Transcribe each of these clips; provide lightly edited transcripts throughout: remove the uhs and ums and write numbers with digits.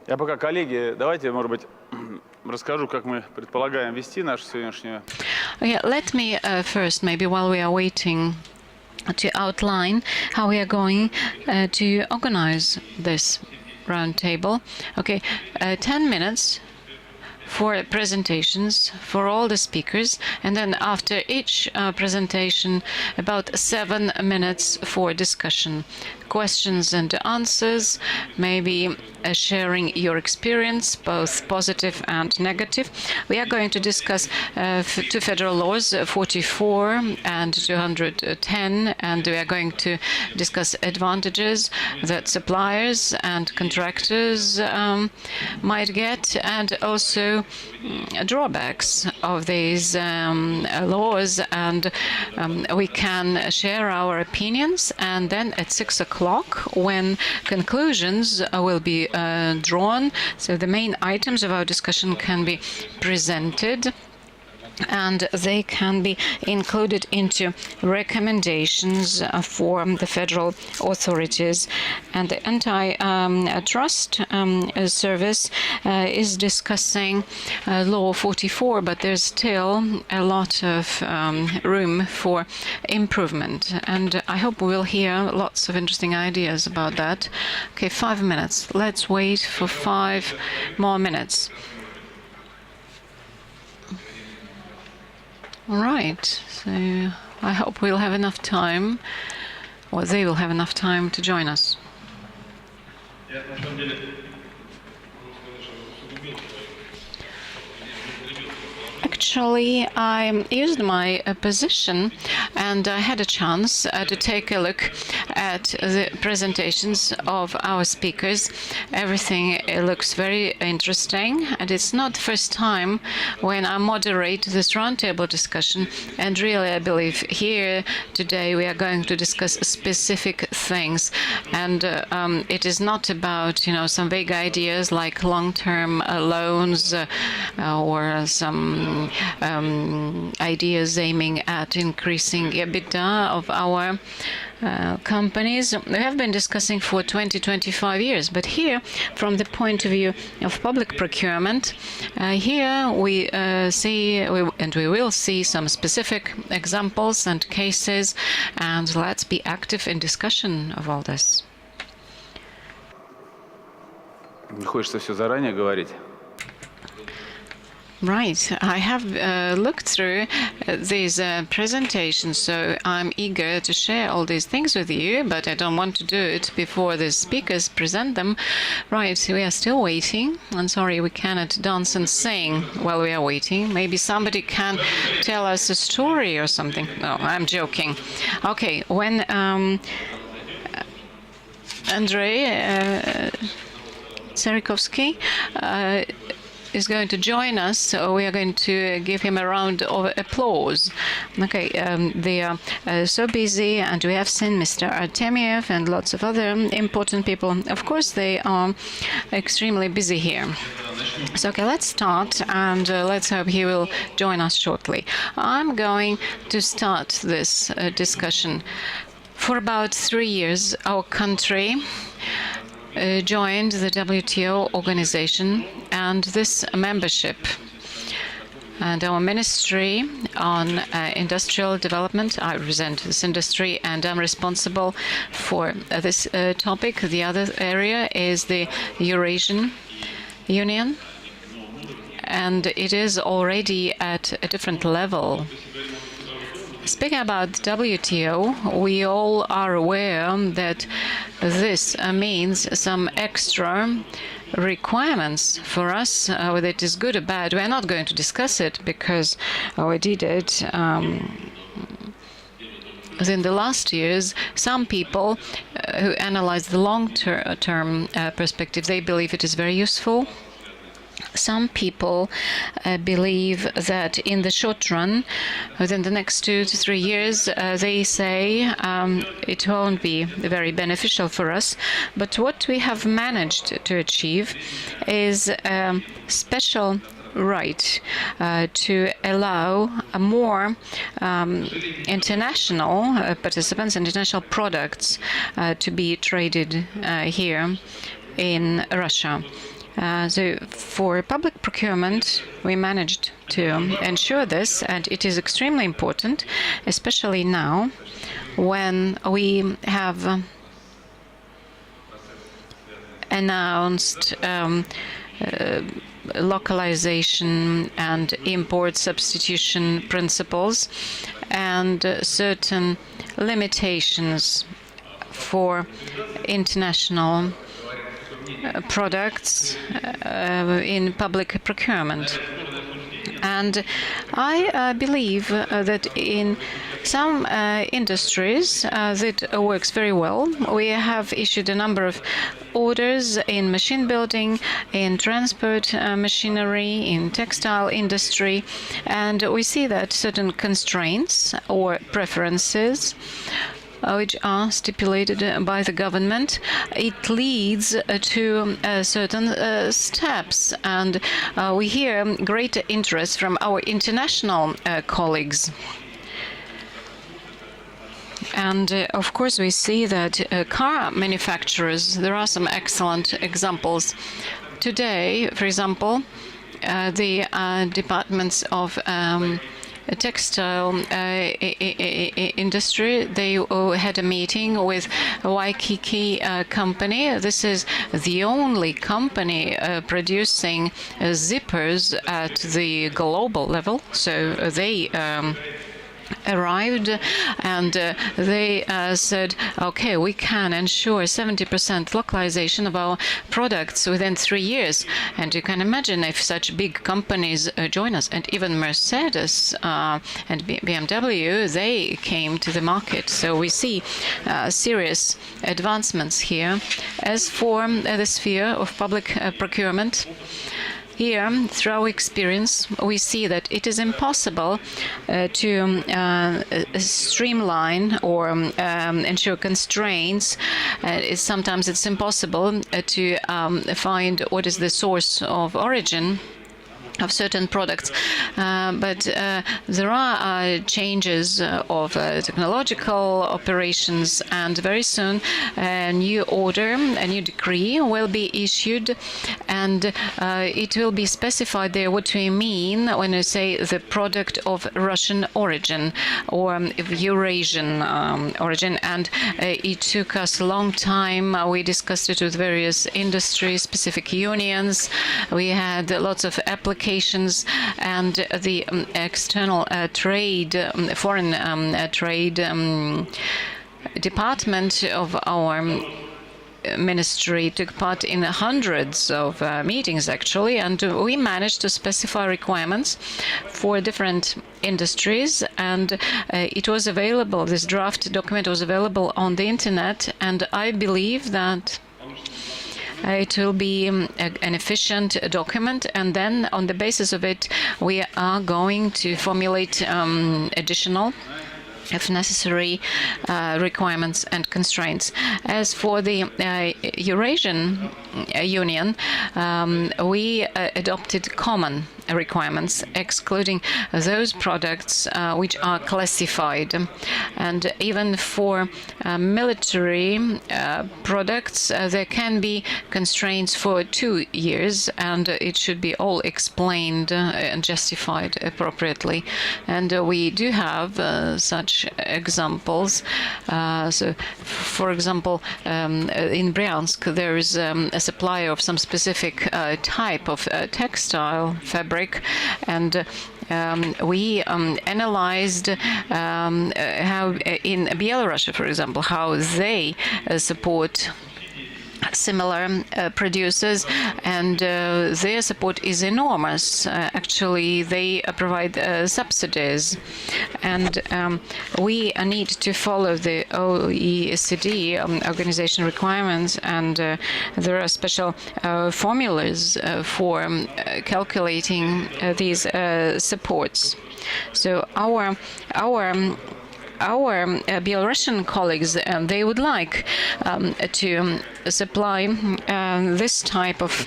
Я пока, коллеги, давайте, может быть, расскажу, как мы предполагаем вести нашу сегодняшнюю. Yeah, let me first, maybe while we are waiting, to outline how we are going to organize this roundtable. Okay, 10 minutes for presentations for all the speakers, and then after each presentation, about 7 minutes for discussion, questions and answers, maybe sharing your experience, both positive and negative. We are going to discuss two federal laws, 44 and 210, and we are going to discuss advantages that suppliers and contractors might get, and also drawbacks of these laws, and we can share our opinions, and then at 6 o'clock, when conclusions will be drawn, so the main items of our discussion can be presented, and they can be included into recommendations for the federal authorities. And the antitrust service is discussing Law 44, but there's still a lot of room for improvement. And I hope we'll hear lots of interesting ideas about that. Okay, 5 minutes. Let's wait for 5 more minutes. All right, so I hope we'll have enough time, or they will have enough time to join us. Actually, I used my position, and I had a chance to take a look at the presentations of our speakers. Everything looks very interesting, and it's not the first time when I moderate this roundtable discussion. And really, I believe here today we are going to discuss specific things, and it is not about some vague ideas like long-term loans or some ideas aiming at increasing EBITDA of our companies. We have been discussing for 20-25 years, but here, from the point of view of public procurement, here we we will see some specific examples and cases, and let's be active in discussion of all this. Не хочется все заранее говорить. Right. I have looked through these presentations, so I'm eager to share all these things with you, but I don't want to do it before the speakers present them. Right, we are still waiting. I'm sorry, we cannot dance and sing while we are waiting. Maybe somebody can tell us a story or something. No, I'm joking. Okay, when Andrei Tsarikovsky is going to join us, so we are going to give him a round of applause. Okay, they are so busy, and we have seen Mr. Artemiev and lots of other important people. Of course, they are extremely busy here. So, okay, let's start, and let's hope he will join us shortly. I'm going to start this discussion. For about 3 years, our country joined the WTO organization, and this membership and our Ministry on Industrial Development, I represent this industry and I'm responsible for this topic. The other area is the Eurasian Union, and it is already at a different level. Speaking about WTO, we all are aware that this means some extra requirements for us, whether it is good or bad. We are not going to discuss it because we did it within the last years. Some people who analyze the long-term perspective, they believe it is very useful. Some people believe that in the short run, within the next 2 to 3 years, they say it won't be very beneficial for us. But what we have managed to achieve is a special right to allow more international participants, international products to be traded here in Russia. So for public procurement, we managed to ensure this, and it is extremely important, especially now when we have announced localization and import substitution principles and certain limitations for international products in public procurement. And I believe that in some industries that works very well. We have issued a number of orders in machine building, in transport machinery, in textile industry, and we see that certain constraints or preferences which are stipulated by the government, it leads to certain steps. And we hear great interest from our international colleagues. And of course, we see that car manufacturers, there are some excellent examples. Today, for example, the departments of textile industry, they had a meeting with Waikiki company. This is the only company producing zippers at the global level. So they arrived and they said, okay, we can ensure 70% localization of our products within 3 years. And you can imagine if such big companies join us, and even Mercedes and BMW, they came to the market. So we see serious advancements here. As for the sphere of public procurement, here, through our experience, we see that it is impossible to streamline or ensure constraints. Sometimes it's impossible to find what is the source of origin of certain products, but there are changes of technological operations, and very soon a new order, a new decree will be issued, and it will be specified there what we mean when we say the product of Russian origin or Eurasian origin. And it took us a long time. We discussed it with various industry-specific unions. We had lots of applications, and the external trade, foreign trade department of our ministry took part in hundreds of meetings, actually, and we managed to specify requirements for different industries, and it was available, this draft document was available on the internet, and I believe that it will be an efficient document, and then on the basis of it we are going to formulate additional, if necessary, requirements and constraints. As for the Eurasian Union, we adopted common requirements, excluding those products which are classified. And even for military products, there can be constraints for 2 years, and it should be all explained and justified appropriately. And we do have such examples. So, for example, in Bryansk, there is a supplier of some specific type of textile fabric, and we analyzed how in Belarus, for example, how they support similar producers, and their support is enormous. Actually, they provide subsidies, and we need to follow the OECD organization requirements, and there are special formulas for calculating these supports. So our Belarusian colleagues, they would like to supply this type of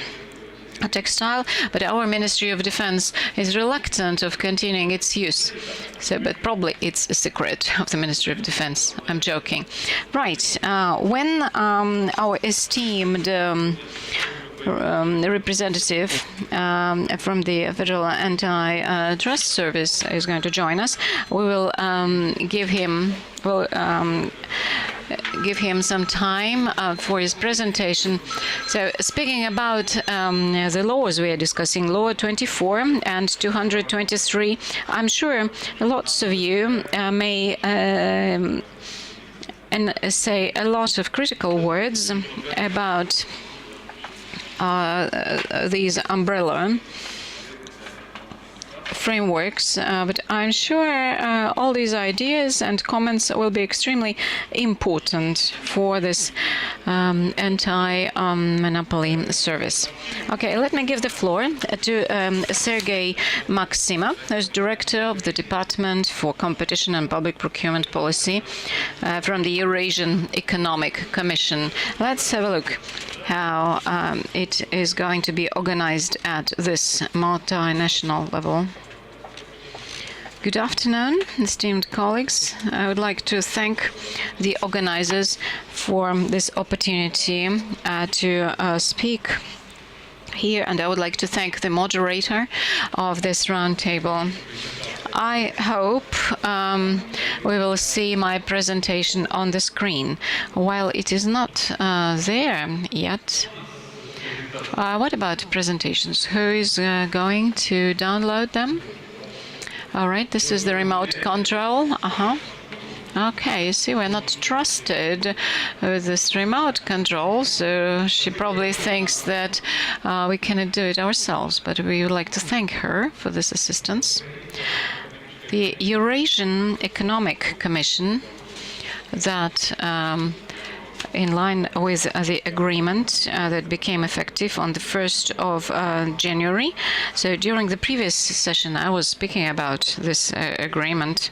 textile, but our Ministry of Defense is reluctant of continuing its use. So, but probably it's a secret of the Ministry of Defense. I'm joking. Right. When our esteemed representative from the Federal Antitrust Service is going to join us. We will give him some time for his presentation. So speaking about the laws we are discussing, Law 24 and 223, I'm sure lots of you may say a lot of critical words about these umbrella frameworks, but I'm sure all these ideas and comments will be extremely important for this anti-monopoly service. Okay, let me give the floor to Sergei Maxima, who's Director of the Department for Competition and Public Procurement Policy from the Eurasian Economic Commission. Let's have a look how it is going to be organized at this multinational level. Good afternoon, esteemed colleagues. I would like to thank the organizers for this opportunity to speak here, and I would like to thank the moderator of this roundtable. I hope we will see my presentation on the screen. While it is not there yet, what about presentations? Who is going to download them? All right, this is the remote control. Okay, you see, we're not trusted with this remote control, so she probably thinks that we cannot do it ourselves, but we would like to thank her for this assistance. The Eurasian Economic Commission, that in line with the agreement that became effective on the 1st of January. So during the previous session, I was speaking about this agreement.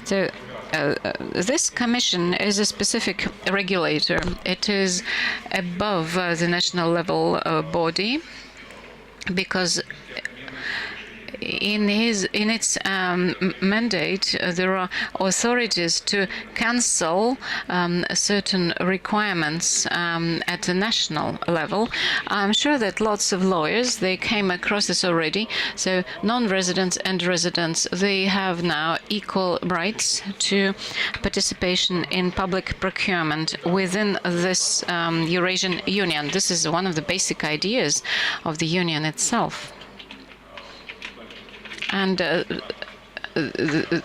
So this commission is a specific regulator. It is above the national level body because in its mandate, there are authorities to cancel certain requirements at the national level. I'm sure that lots of lawyers, they came across this already. So non-residents and residents, they have now equal rights to participation in public procurement within this Eurasian Union. This is one of the basic ideas of the Union itself. And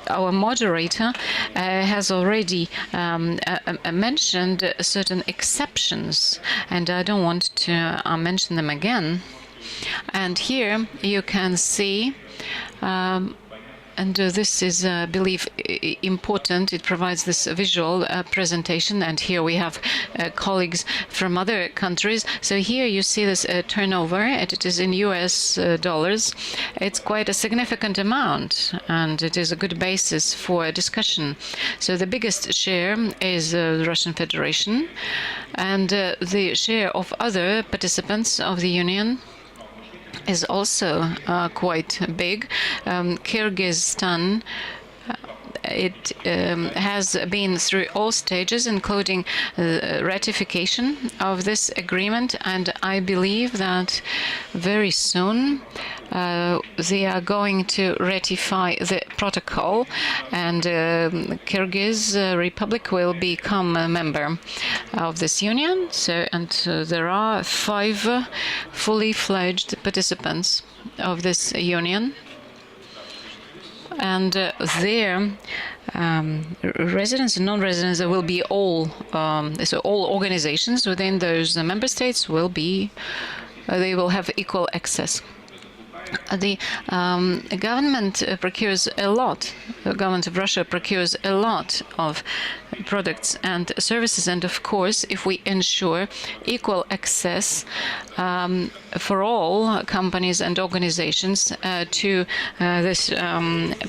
our moderator has already mentioned certain exceptions, and I don't want to mention them again. And here you can see and this is, I believe, important. It provides this visual presentation. And here we have colleagues from other countries. So here you see this turnover, and it is in US dollars. It's quite a significant amount, and it is a good basis for discussion. So the biggest share is the Russian Federation, and the share of other participants of the Union is also quite big. Kyrgyzstan, it has been through all stages, including ratification of this agreement, and I believe that very soon they are going to ratify the protocol, and Kyrgyz Republic will become a member of this union. So, and there are 5 fully fledged participants of this union. And there, residents and non-residents, there will be all, so all organizations within those member states will be, they will have equal access. The government procures a lot. The government of Russia procures a lot of products and services, and of course, if we ensure equal access for all companies and organizations to this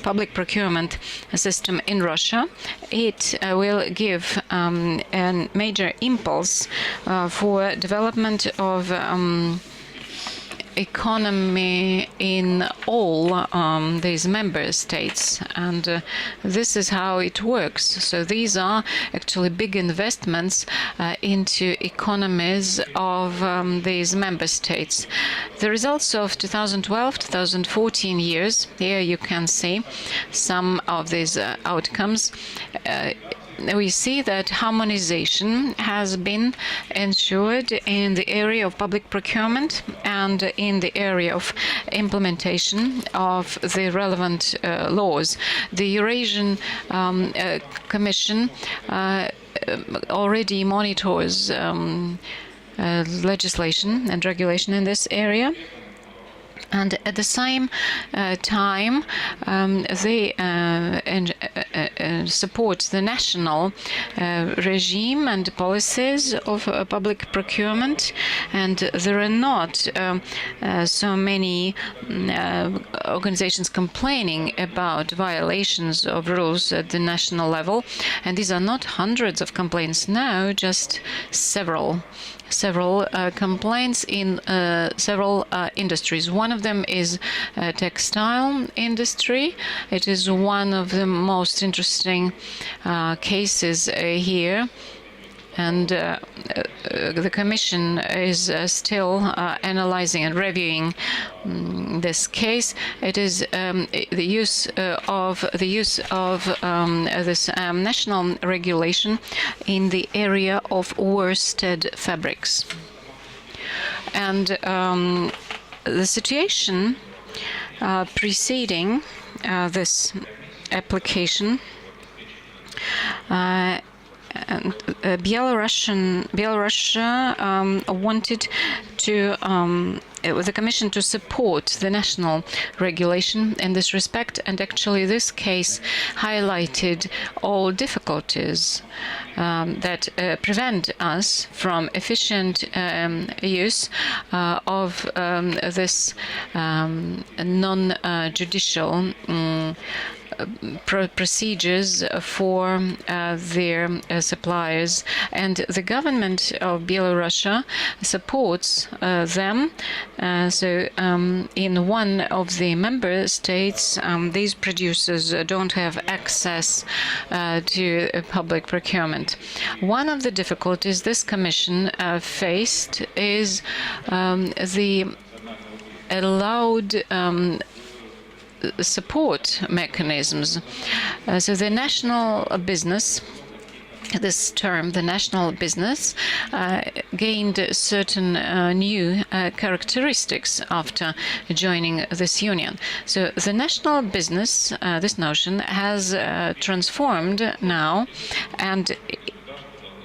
public procurement system in Russia, it will give a major impulse for development of economy in all these member states, and this is how it works. So these are actually big investments into economies of these member states. The results of 2012-2014 years, here you can see some of these outcomes. We see that harmonization has been ensured in the area of public procurement and in the area of implementation of the relevant laws. The Eurasian Commission already monitors legislation and regulation in this area. And at the same time, they support the national regime and policies of public procurement. And there are not so many organizations complaining about violations of rules at the national level. And these are not hundreds of complaints, no, just several complaints in several industries. One of them is textile industry. It is one of the most interesting cases here. And the Commission is still analyzing and reviewing this case. It is the use of this national regulation in the area of worsted fabrics. And the situation preceding this application. And Belarus wanted to the Commission to support the national regulation in this respect, and actually this case highlighted all difficulties that prevent us from efficient use of this non-judicial procedures for their suppliers, and the government of Belarus supports them. So in one of the member states, these producers don't have access to public procurement. One of the difficulties this Commission faced is the allowed support mechanisms. So the national business, this term, the national business, gained certain new characteristics after joining this union. So the national business, this notion, has transformed now, and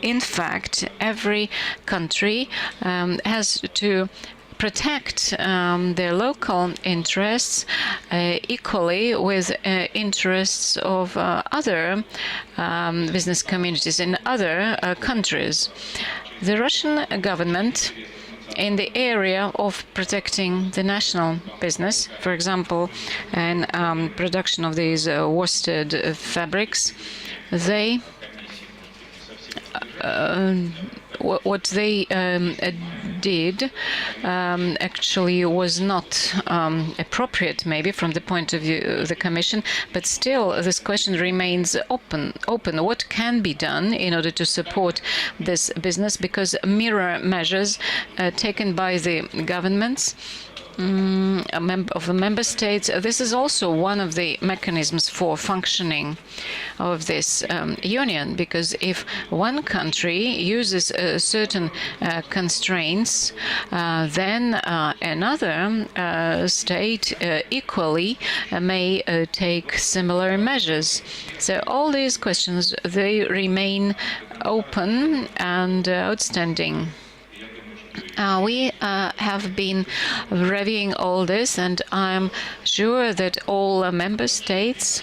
in fact, every country has to protect their local interests equally with interests of other business communities in other countries. The Russian government, in the area of protecting the national business, for example, in production of these worsted fabrics, they what they did actually was not appropriate, maybe from the point of view of the Commission, but still this question remains open. What can be done in order to support this business? Because mirror measures taken by the governments of the member states, this is also one of the mechanisms for functioning of this union, because if one country uses certain constraints, then another state equally may take similar measures. So all these questions, they remain open and outstanding. We have been reviewing all this, and I'm sure that all member states,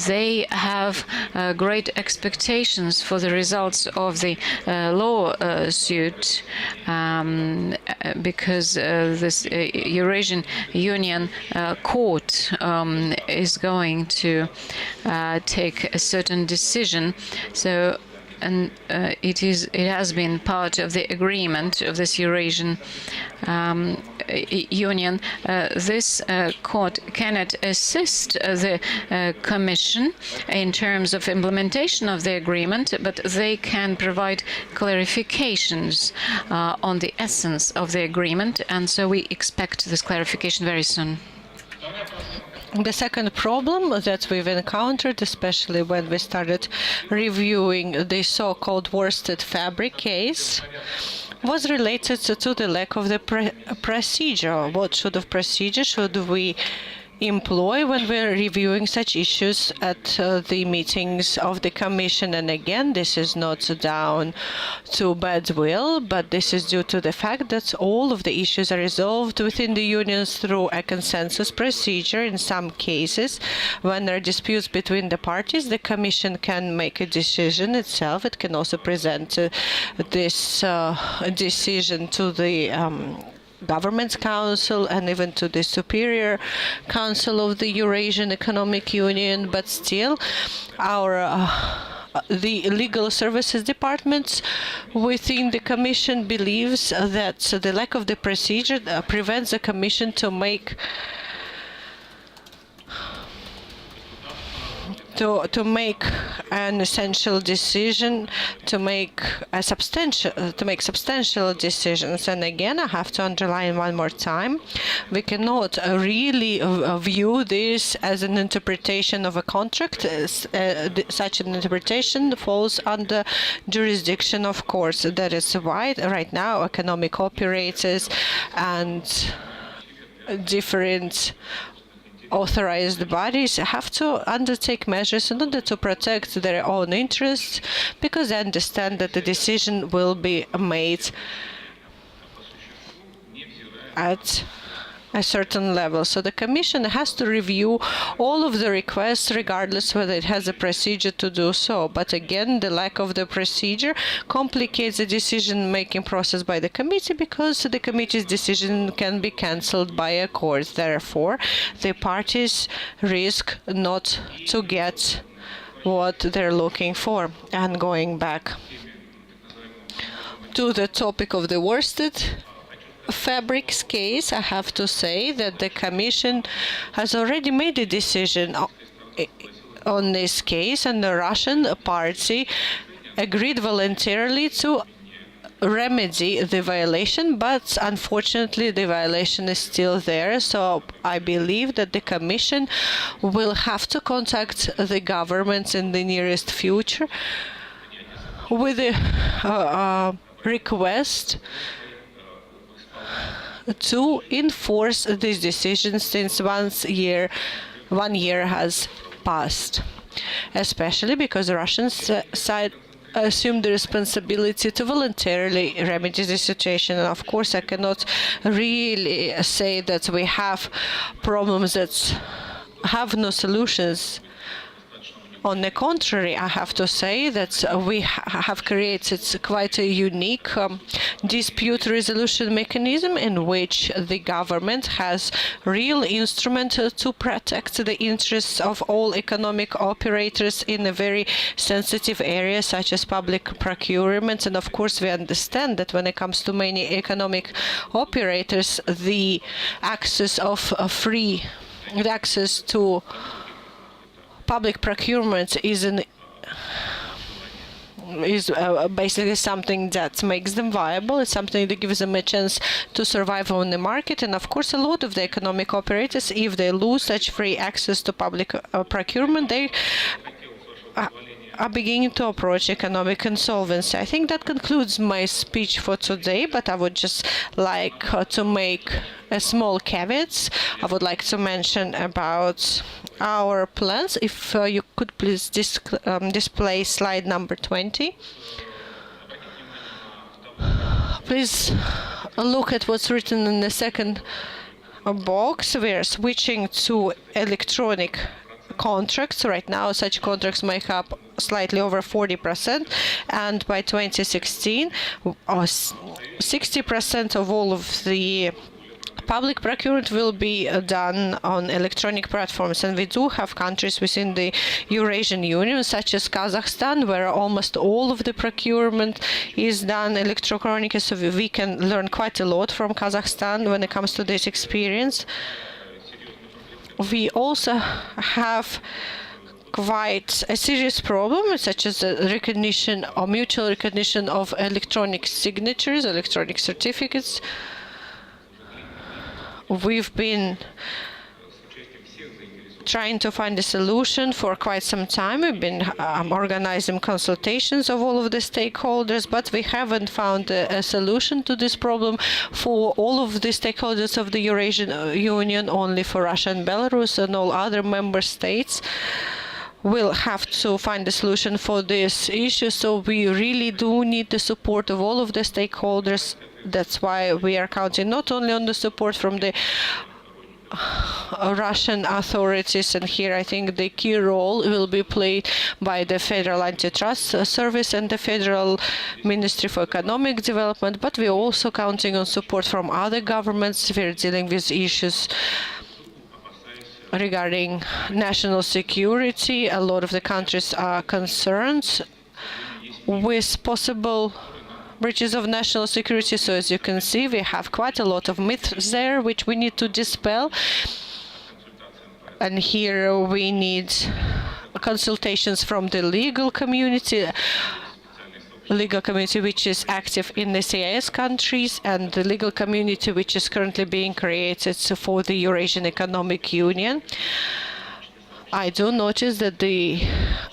they have great expectations for the results of the lawsuit, because this Eurasian Union Court is going to take a certain decision. So. And it has been part of the agreement of this Eurasian Union, this court cannot assist the Commission in terms of implementation of the agreement, but they can provide clarifications on the essence of the agreement, and so we expect this clarification very soon. The second problem that we've encountered, especially when we started reviewing the so-called worsted fabric case, was related to the lack of the procedure. What sort of procedure should we employ when we're reviewing such issues at the meetings of the Commission? And again, this is not down to bad will, but this is due to the fact that all of the issues are resolved within the unions through a consensus procedure. In some cases, when there are disputes between the parties, the Commission can make a decision itself. It can also present this decision to the Governments Council and even to the Superior Council of the Eurasian Economic Union, but still the legal services departments within the Commission believes that the lack of the procedure prevents the Commission to make an essential decision, to make substantial decisions. And again, I have to underline one more time, we cannot really view this as an interpretation of a contract. Such an interpretation falls under jurisdiction of courts. That is why right now economic operators and different authorized bodies have to undertake measures in order to protect their own interests, because they understand that the decision will be made at a certain level. So the Commission has to review all of the requests regardless whether it has a procedure to do so. But again, the lack of the procedure complicates the decision-making process by the committee, because the committee's decision can be cancelled by a court. Therefore, the parties risk not to get what they're looking for. And going back to the topic of the worsted fabrics case, I have to say that the Commission has already made a decision on this case, and the Russian party agreed voluntarily to remedy the violation, but unfortunately the violation is still there. So I believe that the Commission will have to contact the governments in the nearest future with a request to enforce these decisions since 1 year has passed, especially because the Russian side assumed the responsibility to voluntarily remedy the situation. And of course, I cannot really say that we have problems that have no solutions. On the contrary, I have to say that we have created quite a unique dispute resolution mechanism in which the government has real instrument to protect the interests of all economic operators in a very sensitive area such as public procurement. And of course, we understand that when it comes to many economic operators, the access to public procurement is basically something that makes them viable. It's something that gives them a chance to survive on the market. And of course, a lot of the economic operators, if they lose such free access to public procurement, they are beginning to approach economic insolvency. I think that concludes my speech for today, but I would just like to make a small caveat. I would like to mention about our plans. If you could please display slide number 20. Please look at what's written in the second box. We are switching to electronic contracts. Right now, such contracts make up slightly over 40%, and by 2016, 60% of all of the public procurement will be done on electronic platforms, and we do have countries within the Eurasian Union, such as Kazakhstan, where almost all of the procurement is done electronically, so we can learn quite a lot from Kazakhstan when it comes to this experience. We also have quite a serious problem, such as the recognition or mutual recognition of electronic signatures, electronic certificates. We've been trying to find a solution for quite some time. We've been organizing consultations of all of the stakeholders, but we haven't found a solution to this problem for all of the stakeholders of the Eurasian Union, only for Russia and Belarus, and all other member states will have to find a solution for this issue. So we really do need the support of all of the stakeholders. That's why we are counting not only on the support from the Russian authorities, and here I think the key role will be played by the Federal Antitrust Service and the Federal Ministry for Economic Development, but we're also counting on support from other governments. We're dealing with issues regarding national security. A lot of the countries are concerned with possible breaches of national security. So as you can see, we have quite a lot of myths there which we need to dispel. And here we need consultations from the legal community which is active in the CIS countries, and the legal community which is currently being created for the Eurasian Economic Union. I do notice that the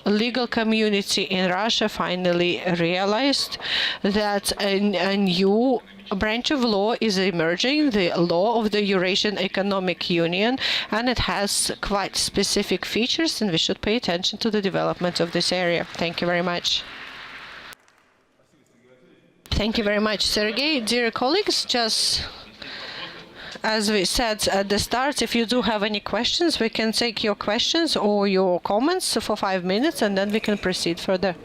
legal community in Russia finally realized that a new branch of law is emerging, the law of the Eurasian Economic Union, and it has quite specific features, and we should pay attention to the development of this area. Thank you very much. Thank you very much, Sergey. Dear colleagues, just as we said at the start, if you do have any questions, we can take your questions or your comments for 5 minutes, and then we can proceed further.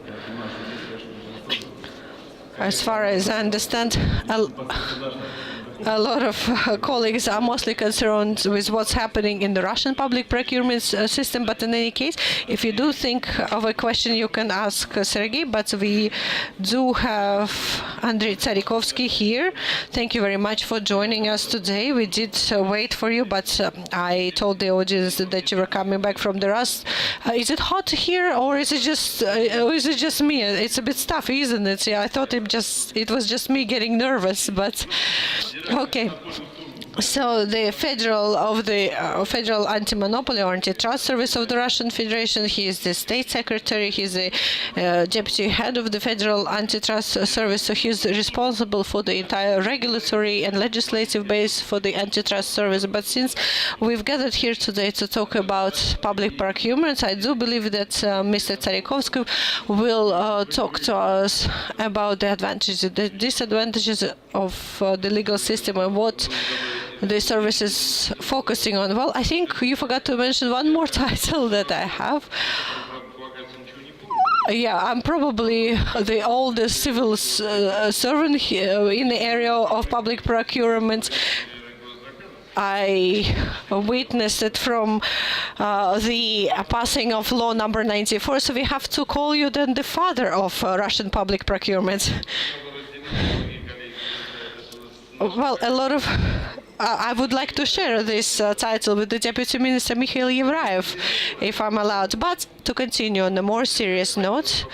As far as I understand, a lot of colleagues are mostly concerned with what's happening in the Russian public procurement system. But in any case, if you do think of a question, you can ask Sergey. But we do have Andrei Tsarikovsky here. Thank you very much for joining us today. We did wait for you, but I told the audience that you were coming back from the Rust. Is it hot here, or is it just me? It's a bit stuffy, isn't it? Yeah, I thought it was just me getting nervous, but. Okay. So the Federal Anti-Monopoly or Antitrust Service of the Russian Federation, he is the state secretary, he's the deputy head of the Federal Antitrust Service, so he's responsible for the entire regulatory and legislative base for the Antitrust Service. But since we've gathered here today to talk about public procurement, I do believe that Mr. Tsarikovsky will talk to us about the advantages, the disadvantages of the legal system and what the service is focusing on. Well, I think you forgot to mention one more title that I have. Yeah, I'm probably the oldest civil servant here in the area of public procurement. I witnessed it from the passing of law number 94, so we have to call you then the father of Russian public procurement. Well, I would like to share this title with the Deputy Minister Mikhail Yevraev, if I'm allowed. But to continue on a more serious note,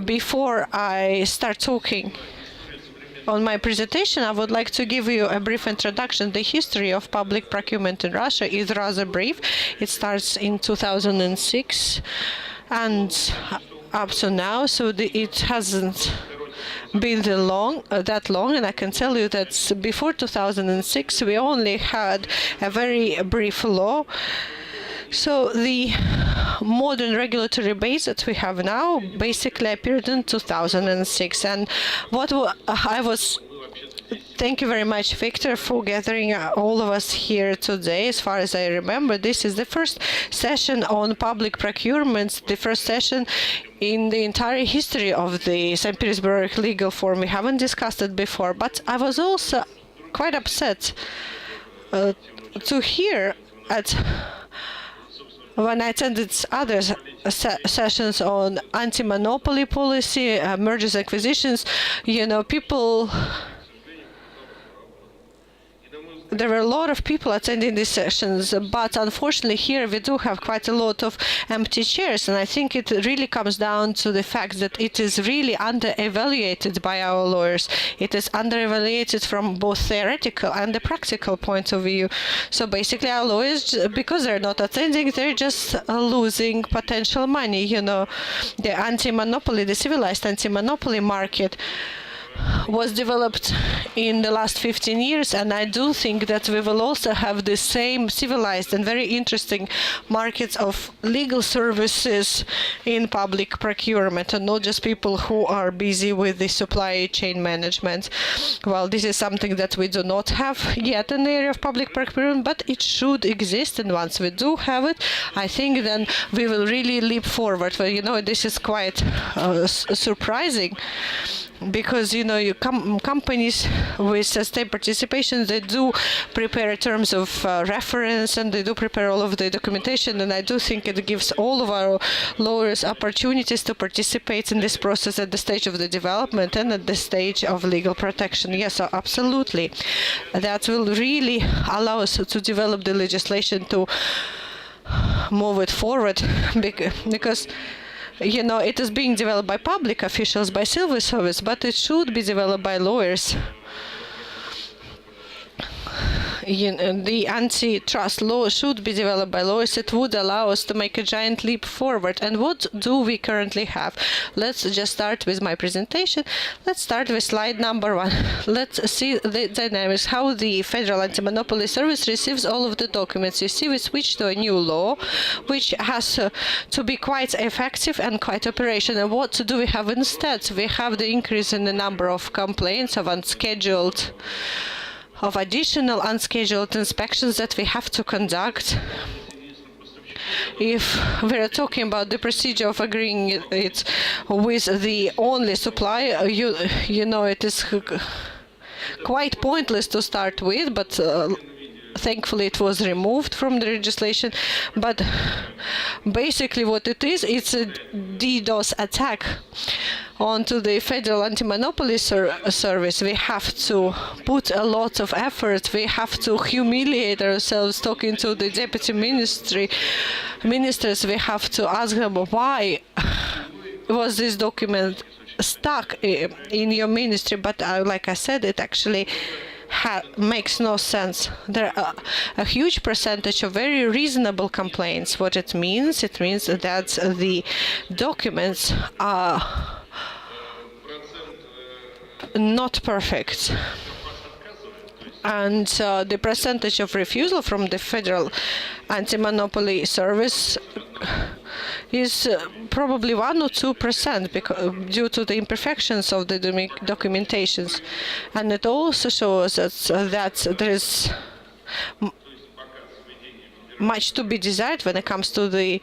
before I start talking on my presentation, I would like to give you a brief introduction. The history of public procurement in Russia is rather brief. It starts in 2006 and up to now, so it hasn't been that long, and I can tell you that before 2006 we only had a very brief law. So the modern regulatory base that we have now basically appeared in 2006, and thank you very much, Victor, for gathering all of us here today. As far as I remember, this is the first session on public procurement, the first session in the entire history of the St. Petersburg Legal Forum. We haven't discussed it before, but I was also quite upset to hear at when I attended other sessions on anti-monopoly policy, mergers, acquisitions, people. There were a lot of people attending these sessions, but unfortunately here we do have quite a lot of empty chairs, and I think it really comes down to the fact that it is really under-evaluated by our lawyers. It is under-evaluated from both theoretical and the practical point of view. So basically our lawyers, because they're not attending, they're just losing potential money. The anti-monopoly, the civilized anti-monopoly market was developed in the last 15 years, and I do think that we will also have the same civilized and very interesting markets of legal services in public procurement, and not just people who are busy with the supply chain management. Well, this is something that we do not have yet in the area of public procurement, but it should exist, and once we do have it, I think then we will really leap forward. Well, this is quite surprising, because companies with state participation, they do prepare terms of reference, and they do prepare all of the documentation, and I do think it gives all of our lawyers opportunities to participate in this process at the stage of the development and at the stage of legal protection. Yes, absolutely. That will really allow us to develop the legislation to move it forward, because it is being developed by public officials, by civil service, but it should be developed by lawyers. The antitrust law should be developed by lawyers. It would allow us to make a giant leap forward. And what do we currently have? Let's just start with my presentation. Let's start with slide number 1. Let's see the dynamics, how the Federal Anti-Monopoly Service receives all of the documents. You see, we switched to a new law, which has to be quite effective and quite operational. And what do we have instead? We have the increase in the number of complaints of additional unscheduled inspections that we have to conduct. If we're talking about the procedure of agreeing it with the only supplier, it is quite pointless to start with, but thankfully it was removed from the legislation. But basically what it is, it's a DDoS attack onto the Federal Anti-Monopoly Service. We have to put a lot of effort. We have to humiliate ourselves talking to the deputy ministers. We have to ask them, why was this document stuck in your ministry? But like I said, it actually makes no sense. There are a huge percentage of very reasonable complaints. What it means that the documents are not perfect, and the percentage of refusal from the Federal Anti-Monopoly Service is probably 1 or 2% due to the imperfections of the documentations. And it also shows that there is much to be desired when it comes to the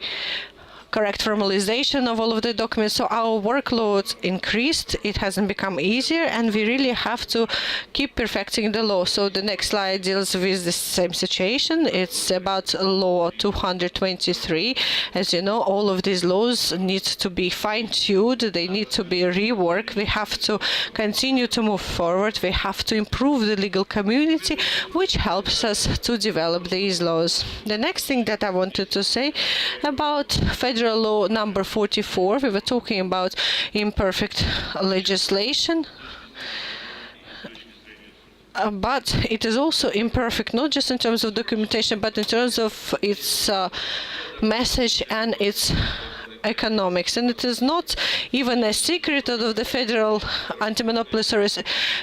correct formalization of all of the documents. So our workload increased, it hasn't become easier, and we really have to keep perfecting the law. So the next slide deals with the same situation. It's about law 223. As you know, all of these laws need to be fine-tuned, they need to be reworked. We have to continue to move forward. We have to improve the legal community, which helps us to develop these laws. The next thing that I wanted to say about Federal Law number 44, we were talking about imperfect legislation. But it is also imperfect, not just in terms of documentation, but in terms of its message and its economics. And it is not even a secret of the Federal Anti-Monopoly Service.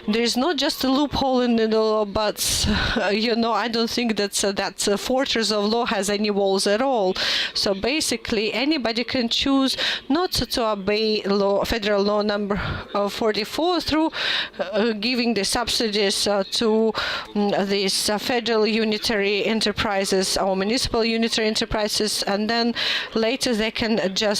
There is not just a loophole in the law, but I don't think that that fortress of law has any walls at all. So basically, anybody can choose not to obey Federal Law number 44 through giving the subsidies to these federal unitary enterprises or municipal unitary enterprises, and then later they can just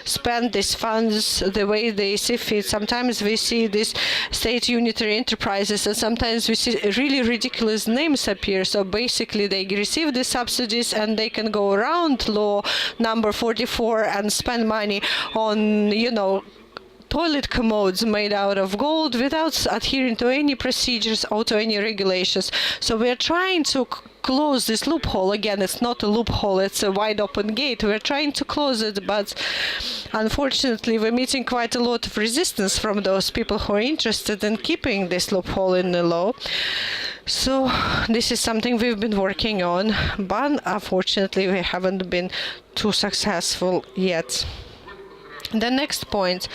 spend these funds the way they see fit. Sometimes we see these state unitary enterprises, and sometimes we see really ridiculous names appear. So basically they receive the subsidies and they can go around law number 44 and spend money on, toilet commodes made out of gold without adhering to any procedures or to any regulations. So we're trying to close this loophole. Again, it's not a loophole, it's a wide open gate. We're trying to close it, but unfortunately we're meeting quite a lot of resistance from those people who are interested in keeping this loophole in the law. So this is something we've been working on, but unfortunately we haven't been too successful yet. The next point.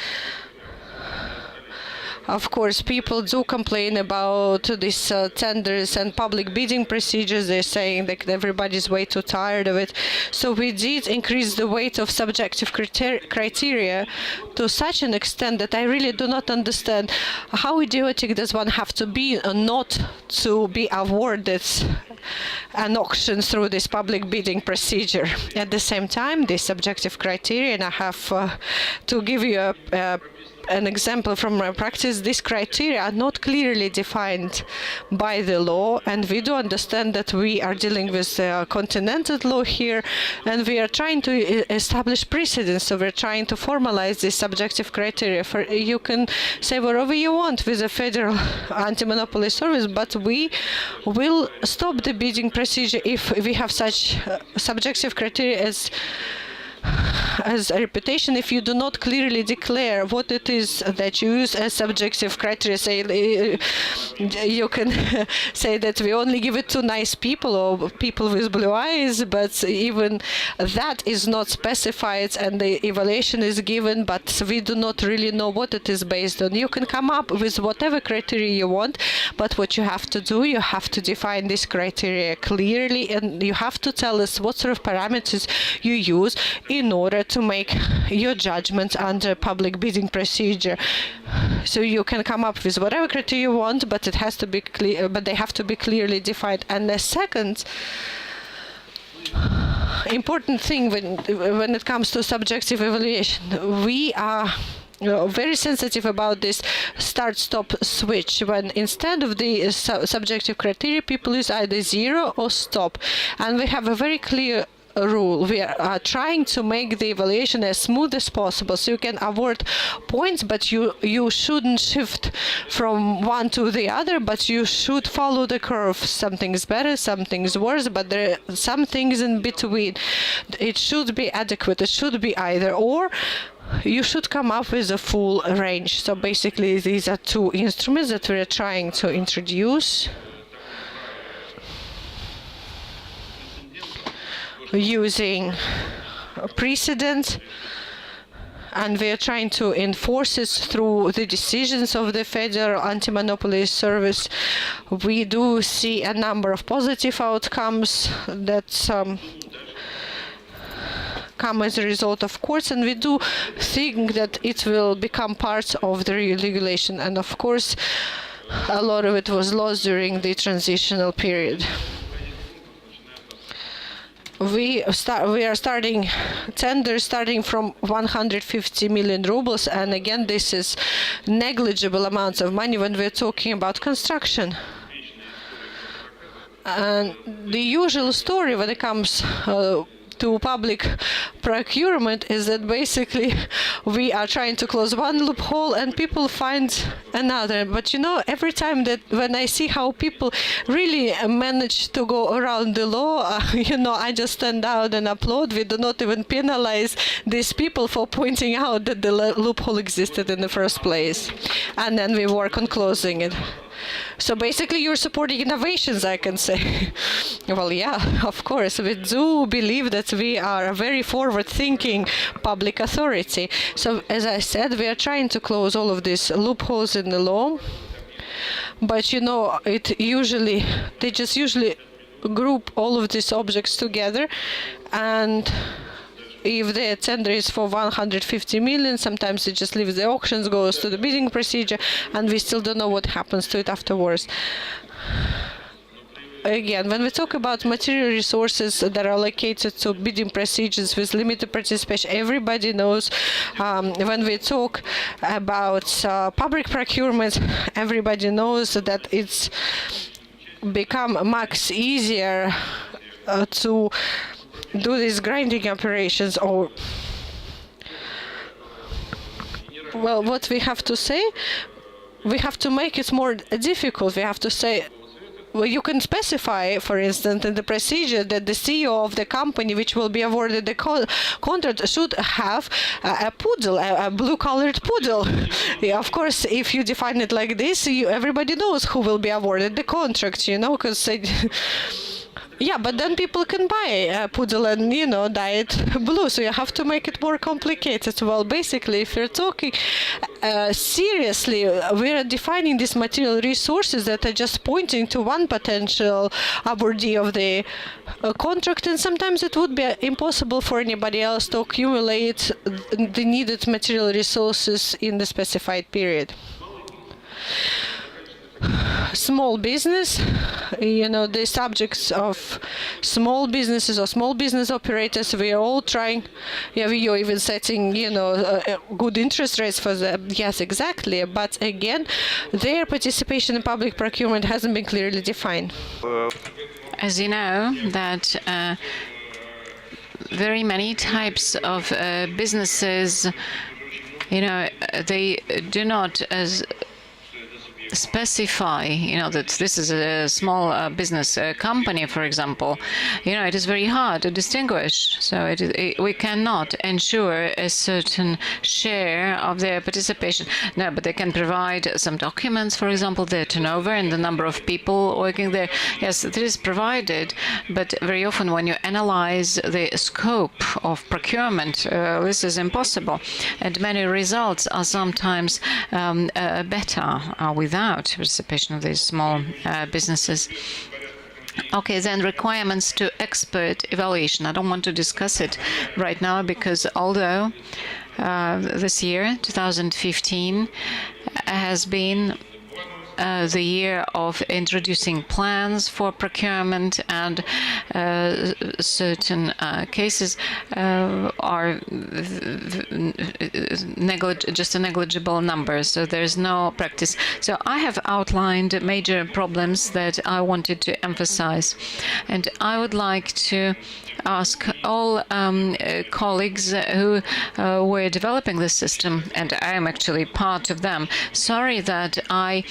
Of course, people do complain about these tenders and public bidding procedures. They're saying that everybody's way too tired of it. So we did increase the weight of subjective criteria to such an extent that I really do not understand how idiotic does one have to be not to be awarded an auction through this public bidding procedure. At the same time, this subjective criteria, and I have to give you an example from my practice, these criteria are not clearly defined by the law, and we do understand that we are dealing with continental law here, and we are trying to establish precedents. So we're trying to formalize this subjective criteria. You can say whatever you want with the Federal Anti-Monopoly Service, but we will stop the bidding procedure if we have such subjective criteria as a reputation. If you do not clearly declare what it is that you use as subjective criteria, say you can say that we only give it to nice people or people with blue eyes, but even that is not specified and the evaluation is given, but we do not really know what it is based on. You can come up with whatever criteria you want, but what you have to do, you have to define this criteria clearly, and you have to tell us what sort of parameters you use in order to make your judgment under public bidding procedure. So you can come up with whatever criteria you want, but it has to be clear. But they have to be clearly defined. And the second important thing when it comes to subjective evaluation, we are very sensitive about this start-stop switch, when instead of the subjective criteria, people use either 0 or stop. And we have a very clear rule. We are trying to make the evaluation as smooth as possible, so you can award points, but you shouldn't shift from one to the other, but you should follow the curve. Something's better, something's worse, but there are some things in between. It should be adequate. It should be either or. You should come up with a full range. So basically these are two instruments that we're trying to introduce using precedent, and we are trying to enforce it through the decisions of the Federal Anti-Monopoly Service. We do see a number of positive outcomes that come as a result of courts, and we do think that it will become part of the regulation. And of course, a lot of it was lost during the transitional period. We are starting tenders starting from 150 million rubles, and again, this is negligible amounts of money when we're talking about construction. And the usual story when it comes to public procurement is that basically we are trying to close one loophole and people find another. But every time that when I see how people really manage to go around the law, I just stand out and applaud. We do not even penalize these people for pointing out that the loophole existed in the first place, and then we work on closing it. So basically you're supporting innovations, I can say. Well, yeah, of course. We do believe that we are a very forward-thinking public authority. So as I said, we are trying to close all of these loopholes in the law. But they just usually group all of these objects together, and if the tender is for 150 million, sometimes it just leaves the auctions, goes to the bidding procedure, and we still don't know what happens to it afterwards. again, when we talk about material resources that are allocated to bidding procedures with limited participation, everybody knows. When we talk about public procurement, everybody knows that it's become much easier to do these grinding operations. Or, well, what we have to say, we have to make it more difficult. We have to say, well, you can specify, for instance, in the procedure that the CEO of the company which will be awarded the contract should have a poodle, a blue-colored poodle. Yeah, of course, if you define it like this, everybody knows who will be awarded the contract, you know, because yeah, but then people can buy a poodle and, you know, dye it blue. So you have to make it more complicated. Well, basically, if you're talking seriously, we are defining these material resources that are just pointing to one potential awardee of the contract, and sometimes it would be impossible for anybody else to accumulate the needed material resources in the specified period. Small business, you know, the subjects of small businesses or small business operators, we are all trying, yeah, we are even setting, you know, good interest rates for them. Yes, exactly. But again, their participation in public procurement hasn't been clearly defined. As you know, that very many types of businesses, you know, they do not specify, you know, that this is a small business company, for example. You know, it is very hard to distinguish. So we cannot ensure a certain share of their participation. No, but they can provide some documents, for example, their turnover and the number of people working there. Yes, it is provided, but very often when you analyze the scope of procurement, this is impossible. And many results are sometimes better without participation of these small businesses. Okay, then requirements to expert evaluation. I don't want to discuss it right now because although this year, 2015, has been the year of introducing plans for procurement, and certain cases are just a negligible number, so there's no practice. So I have outlined major problems that I wanted to emphasize, and I would like to ask all colleagues who were developing this system, and I am actually part of them. Sorry that I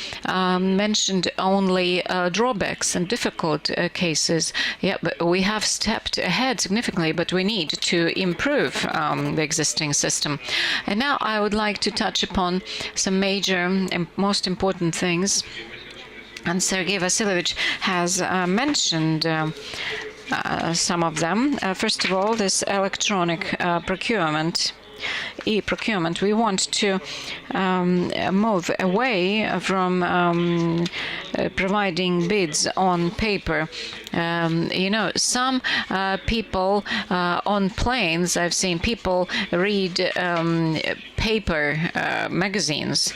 mentioned only drawbacks and difficult cases. Yeah, but we have stepped ahead significantly, but we need to improve the existing system. And now I would like to touch upon some major and most important things. And Sergei Vasilyevich has mentioned some of them. First of all, this electronic procurement, e-procurement. We want to move away from providing bids on paper. You know, some people on planes, I've seen people read paper magazines,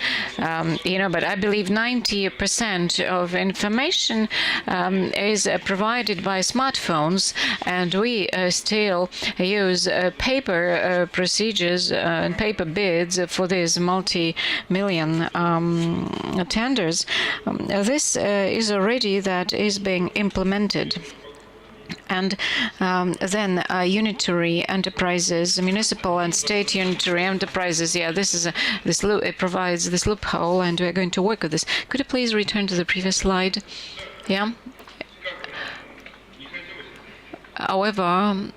you know, but I believe 90% of information is provided by smartphones, and we still use paper procedures and paper bids for these multi-million tenders. This is already that is being implemented. And then unitary enterprises, municipal and state unitary enterprises. Yeah, this is it provides this loophole, and we're going to work with this. Could you please return to the previous slide? Yeah. However,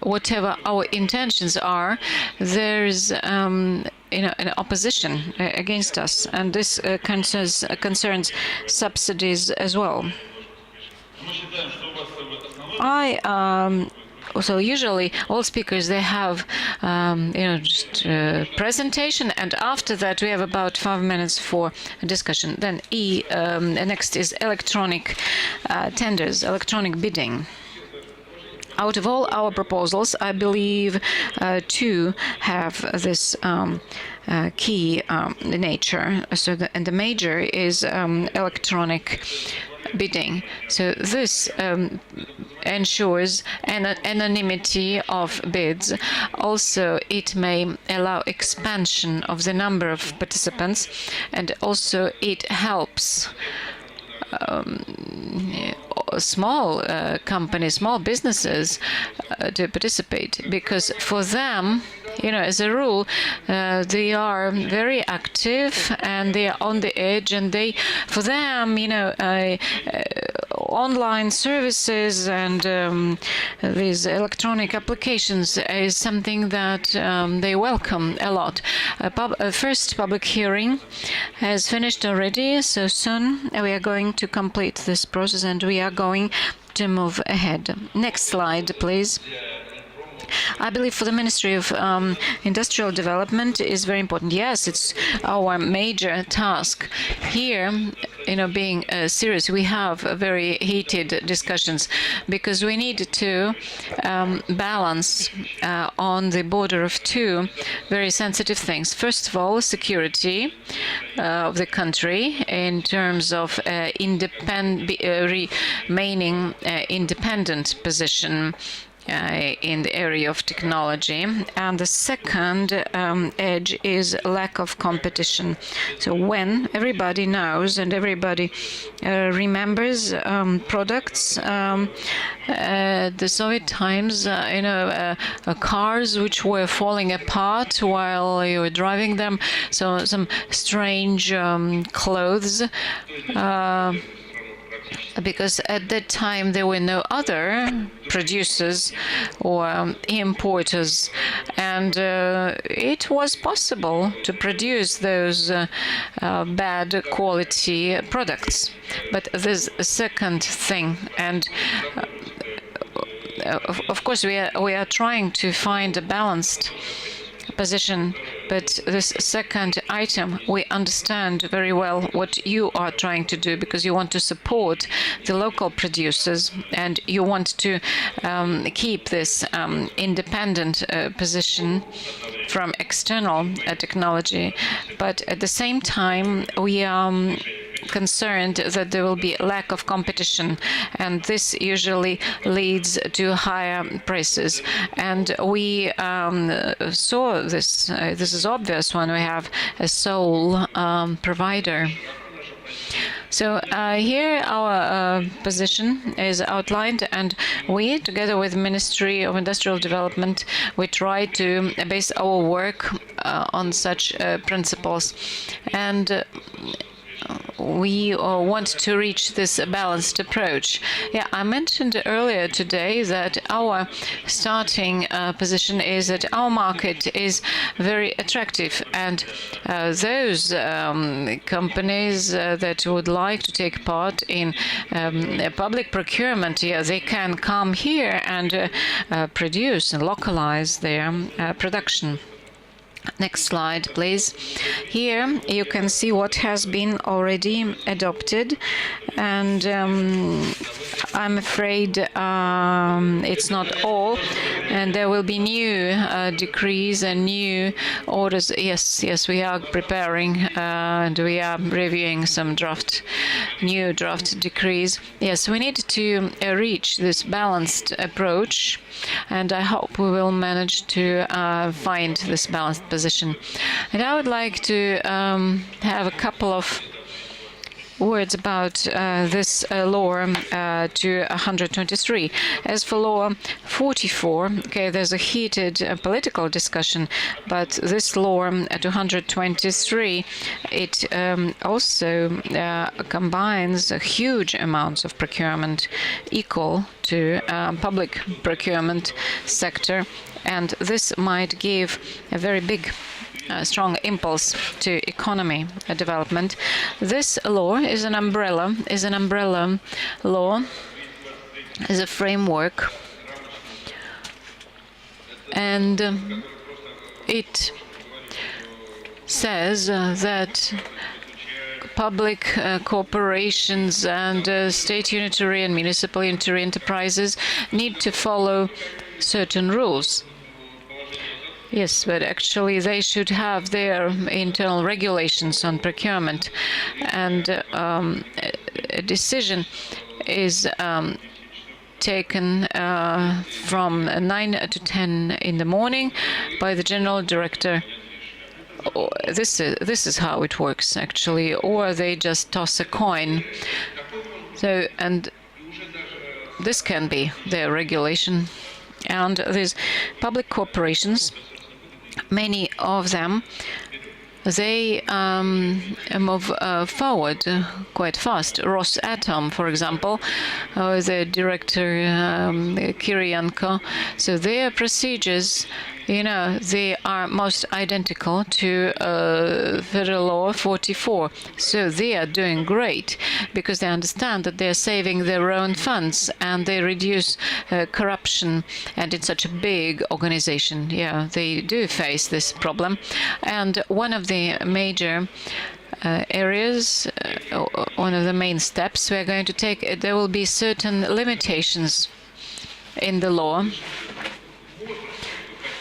whatever our intentions are, there's you know, an opposition against us, and this concerns subsidies as well. So usually all speakers, they have you know, just presentation, and after that we have about 5 minutes for discussion. Then next is electronic tenders, electronic bidding. Out of all our proposals, I believe two have this key nature. So and the major is electronic bidding. So this ensures anonymity of bids. Also, it may allow expansion of the number of participants, and also it helps small companies, small businesses to participate, because for them, as a rule, they are very active and they are on the edge, and for them, online services and these electronic applications is something that they welcome a lot. First public hearing has finished already, so soon we are going to complete this process and we are going to move ahead. Next slide, please. I believe for the Ministry of Industrial Development is very important. Yes, it's our major task. Here, being serious, we have very heated discussions because we need to balance on the border of two very sensitive things. First of all, security of the country in terms of remaining independent position in the area of technology, and the second edge is lack of competition. So when everybody knows and everybody remembers products, the Soviet times, cars which were falling apart while you were driving them, so some strange clothes. Because at that time there were no other producers or importers, and it was possible to produce those bad quality products. But there's a second thing, and of course we are trying to find a balanced position, but this second item, we understand very well what you are trying to do, because you want to support the local producers and you want to keep this independent position from external technology. But at the same time, we are concerned that there will be a lack of competition, and this usually leads to higher prices. And we saw this. This is obvious when we have a sole provider. So here our position is outlined, and we, together with Ministry of Industrial Development, we try to base our work on such principles. And we want to reach this balanced approach. Yeah, I mentioned earlier today that our starting position is that our market is very attractive, and those companies that would like to take part in public procurement, yeah, they can come here and produce and localize their production. Next slide, please. Here you can see what has been already adopted, and I'm afraid it's not all, and there will be new decrees and new orders. Yes, we are preparing and we are reviewing some new draft decrees. Yes, we need to reach this balanced approach, and I hope we will manage to find this balanced position. And I would like to have a couple of words about this law 223. As for law 44, okay, there's a heated political discussion, but this law 223, it also combines huge amounts of procurement equal to public procurement sector, and this might give a very big strong impulse to economy development. This law is an umbrella law, is a framework, and it says that public corporations and state unitary and municipal unitary enterprises need to follow certain rules. Yes, but actually they should have their internal regulations on procurement, and a decision is taken from 9 to 10 in the morning by the general director. This is how it works actually, or they just toss a coin. So, and this can be their regulation. And these public corporations, many of them, they move forward quite fast. Rosatom, for example, the director Kirienko, so their procedures, they are most identical to Federal Law 44. So they are doing great because they understand that they're saving their own funds and they reduce corruption. And it's such a big organization. Yeah, they do face this problem. And one of the major areas, one of the main steps we're going to take, there will be certain limitations in the law.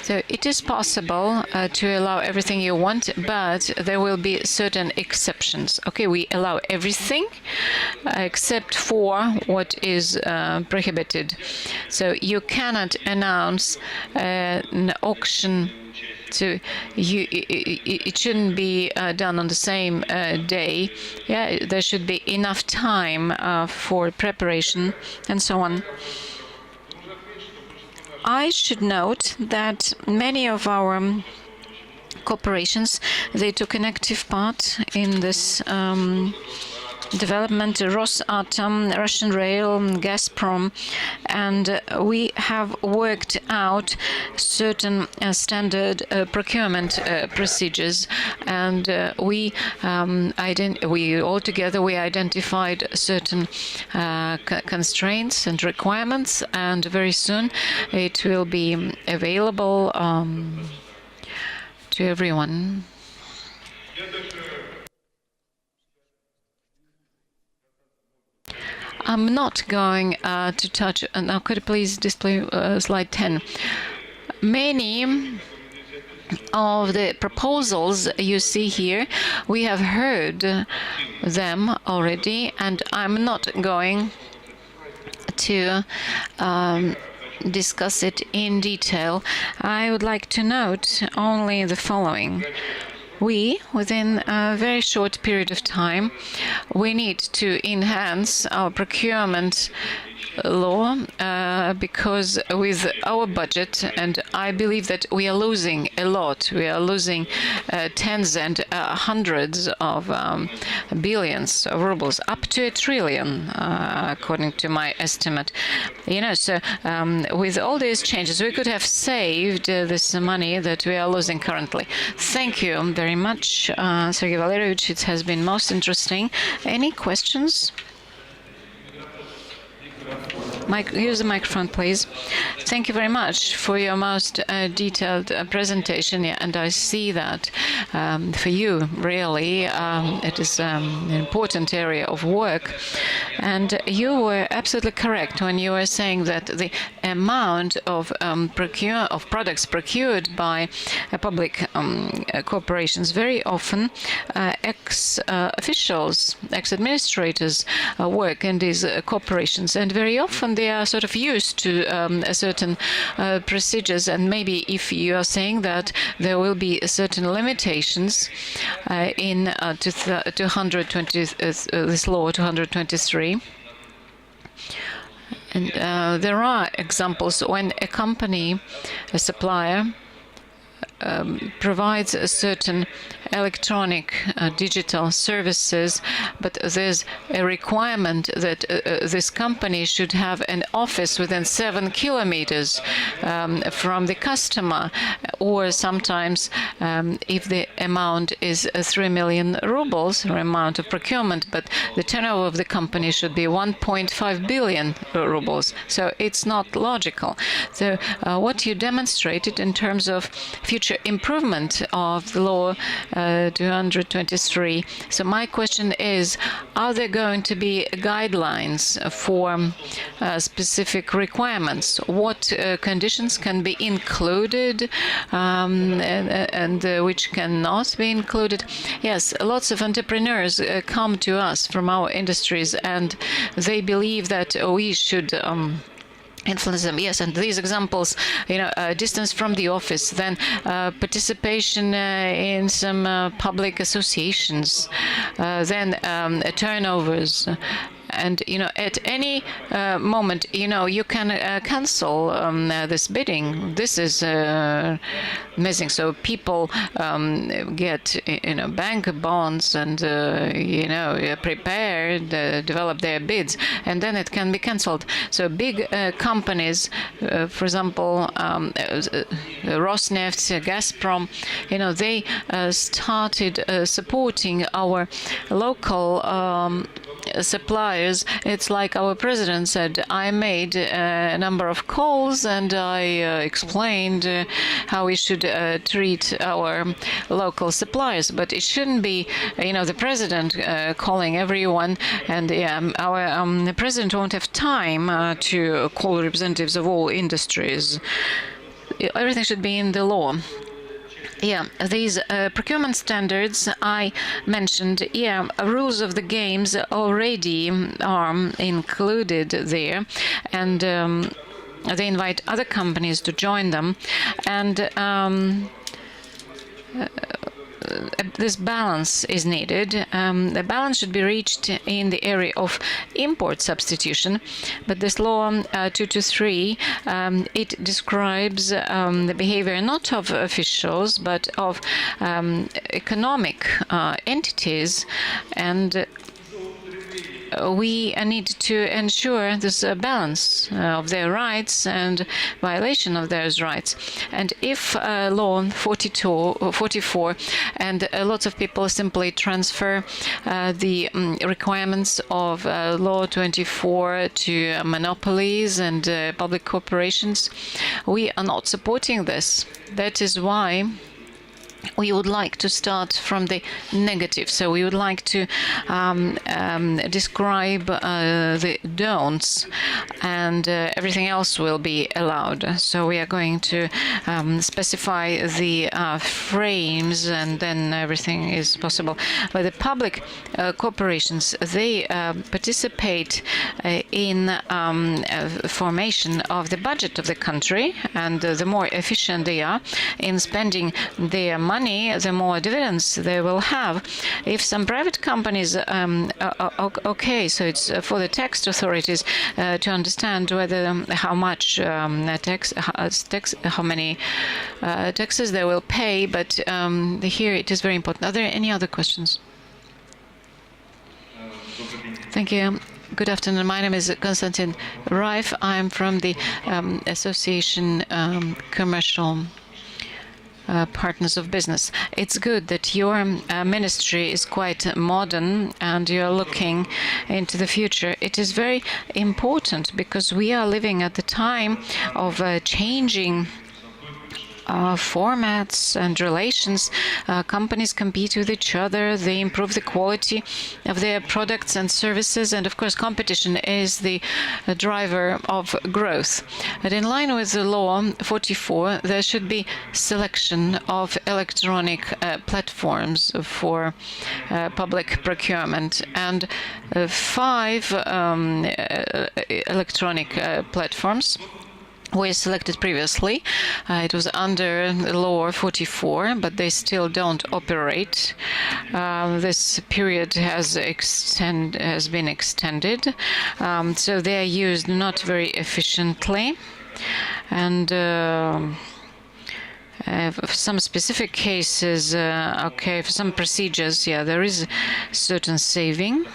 So it is possible to allow everything you want, but there will be certain exceptions. Okay, we allow everything except for what is prohibited. So you cannot announce an auction. So it shouldn't be done on the same day. Yeah, there should be enough time for preparation and so on. I should note that many of our corporations, they took an active part in this development, Rosatom, Russian Rail, Gazprom, and we have worked out certain standard procurement procedures, and we altogether identified certain constraints and requirements, and very soon it will be available to everyone. I'm not going to touch, now could you please display slide 10. Many of the proposals you see here, we have heard them already, and I'm not going to discuss it in detail. I would like to note only the following. We, within a very short period of time, we need to enhance our procurement law because with our budget, and I believe that we are losing a lot. We are losing tens and hundreds of billions of rubles, up to 1 trillion, according to my estimate. So with all these changes, we could have saved this money that we are losing currently. Thank you very much, Sergei Valerievich. It has been most interesting. Any questions? Use the microphone, please. Thank you very much for your most detailed presentation. Yeah, and I see that for you, really, it is an important area of work. And you were absolutely correct when you were saying that the amount of products procured by public corporations, very often ex-officials, ex-administrators work in these corporations, and very often they are sort of used to certain procedures, and maybe if you are saying that there will be certain limitations in this law 223, and there are examples when a company, a supplier, provides a certain electronic digital services, but there's a requirement that this company should have an office within 7 kilometers from the customer, or sometimes if the amount is 3 million rubles, or amount of procurement, but the turnover of the company should be 1.5 billion rubles. So it's not logical. So what you demonstrated in terms of future improvement of the law 223. So my question is, are there going to be guidelines for specific requirements? What conditions can be included and which cannot be included? Yes, lots of entrepreneurs come to us from our industries, and they believe that we should influence them. Yes, and these examples, distance from the office, then participation in some public associations, then turnovers. And at any moment, you can cancel this bidding. This is missing. So people get bank bonds and prepare, develop their bids, and then it can be cancelled. So big companies, for example, Rosneft, Gazprom, they started supporting our local suppliers. It's like our president said, I made a number of calls and I explained how we should treat our local suppliers. But it shouldn't be, the president calling everyone, and our president won't have time to call representatives of all industries. Everything should be in the law. Yeah, these procurement standards I mentioned, rules of the games already are included there, and they invite other companies to join them, and this balance is needed. The balance should be reached in the area of import substitution, but this law 223, it describes the behavior not of officials but of economic entities, and we need to ensure this balance of their rights and violation of those rights. And if law 44 and lots of people simply transfer the requirements of law 24 to monopolies and public corporations, we are not supporting this. That is why we would like to start from the negative. So we would like to describe the don'ts, and everything else will be allowed. So we are going to specify the frames, and then everything is possible. But the public corporations, they participate in formation of the budget of the country, and the more efficient they are in spending their money, the more dividends they will have. If some private companies, okay, so it's for the tax authorities to understand whether how much how many taxes they will pay, but here it is very important. Are there any other questions? Thank you. Good afternoon. My name is Konstantin Raif. I'm from the Association Commercial Partners of Business. It's good that your ministry is quite modern and you're looking into the future. It is very important because we are living at the time of changing formats and relations. Companies compete with each other, they improve the quality of their products and services, and of course competition is the driver of growth. And in line with the law 44, there should be selection of electronic platforms for public procurement, and 5 electronic platforms were selected previously. It was under law 44, but they still don't operate. This period has been extended, so they are used not very efficiently, and for some specific cases, okay, for some procedures, there is certain saving,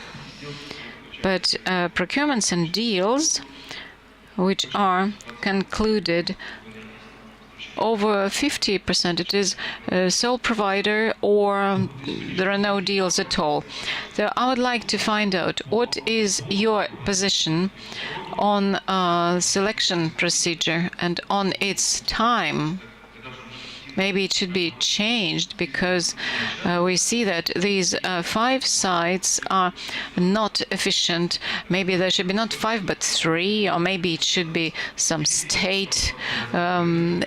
but procurements and deals which are concluded over 50%, it is sole provider, or there are no deals at all. So I would like to find out what is your position on selection procedure and on its time, maybe it should be changed, because we see that these 5 sites are not efficient. Maybe there should be not 5 but 3, or maybe it should be some state-owned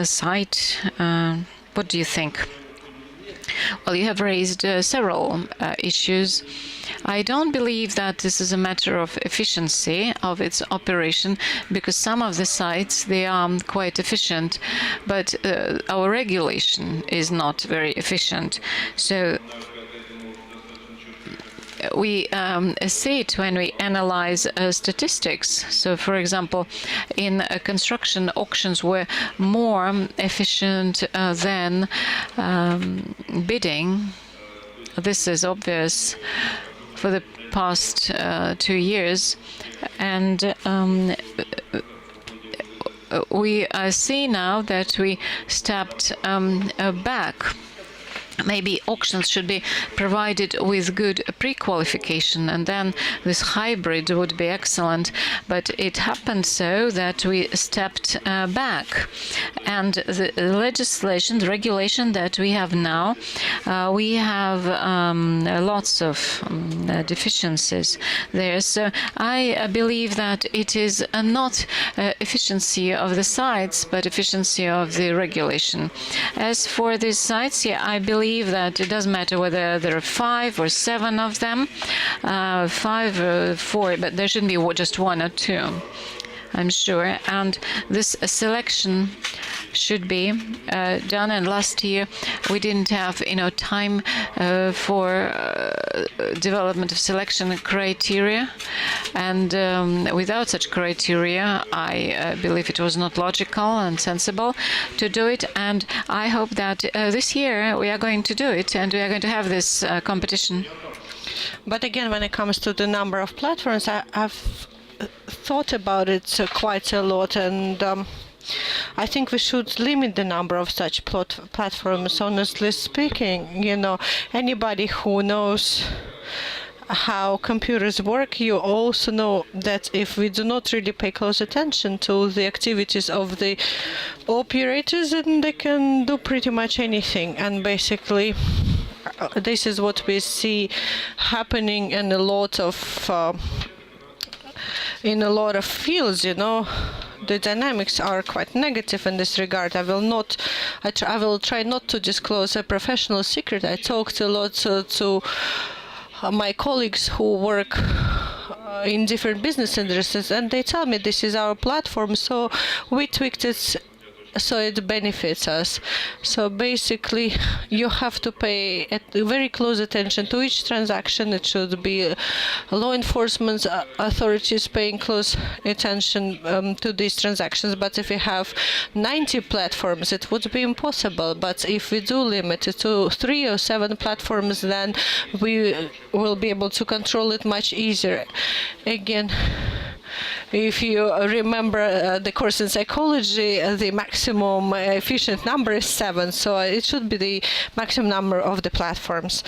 site. What do you think? Well, you have raised several issues. I don't believe that this is a matter of efficiency of its operation, because some of the sites, they are quite efficient, but our regulation is not very efficient. So we see it when we analyze statistics. So, for example, in construction, auctions were more efficient than bidding. This is obvious for the past 2 years. And we see now that we stepped back. Maybe auctions should be provided with good pre-qualification, and then this hybrid would be excellent. But it happened so that we stepped back. And the legislation, the regulation that we have now, we have lots of deficiencies there. So I believe that it is not efficiency of the sites, but efficiency of the regulation. As for these sites, yeah, I believe that it doesn't matter whether there are 5 or 7 of them, 5 or 4, but there shouldn't be just 1 or 2, I'm sure. And this selection should be done. And last year we didn't have time for development of selection criteria, and without such criteria, I believe it was not logical and sensible to do it. And I hope that this year we are going to do it, and we are going to have this competition. But again, when it comes to the number of platforms, I've thought about it quite a lot, and I think we should limit the number of such platforms. Honestly speaking, anybody who knows how computers work, you also know that if we do not really pay close attention to the activities of the operators, then they can do pretty much anything. And basically, this is what we see happening in a lot of fields. The dynamics are quite negative in this regard. I will try not to disclose a professional secret. I talked a lot to my colleagues who work in different business industries, and they tell me this is our platform, so we tweaked it so it benefits us. So basically, you have to pay very close attention to each transaction. It should be law enforcement authorities paying close attention to these transactions. But if we have 90 platforms, it would be impossible. But if we do limit it to 3 or 7 platforms, then we will be able to control it much easier. Again, if you remember the course in psychology, the maximum efficient number is 7, so it should be the maximum number of the platforms.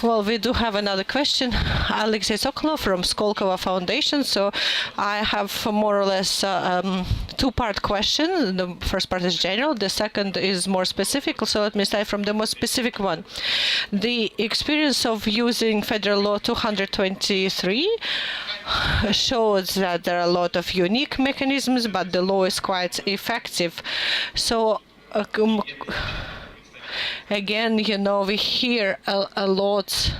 Well, we do have another question. Alexei Sokolov from Skolkovo Foundation. So I have more or less two-part question. The first part is general. The second is more specific. So let me start from the most specific one. The experience of using Federal Law 223 shows that there are a lot of unique mechanisms, but the law is quite effective. So again, we hear a lot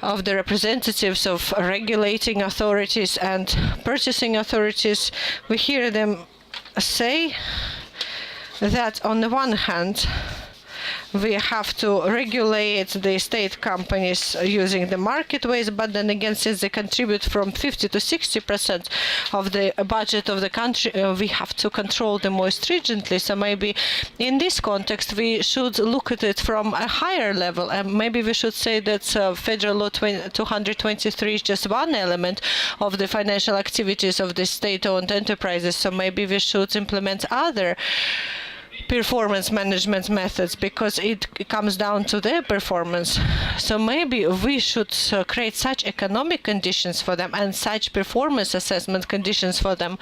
of the representatives of regulating authorities and purchasing authorities. We hear them say that on the one hand, we have to regulate the state companies using the market ways, but then again, since they contribute from 50 to 60% of the budget of the country, we have to control them more stringently. So maybe in this context, we should look at it from a higher level, and maybe we should say that Federal Law 223 is just one element of the financial activities of the state-owned enterprises. So maybe we should implement other performance management methods, because it comes down to their performance. So maybe we should create such economic conditions for them and such performance assessment conditions for them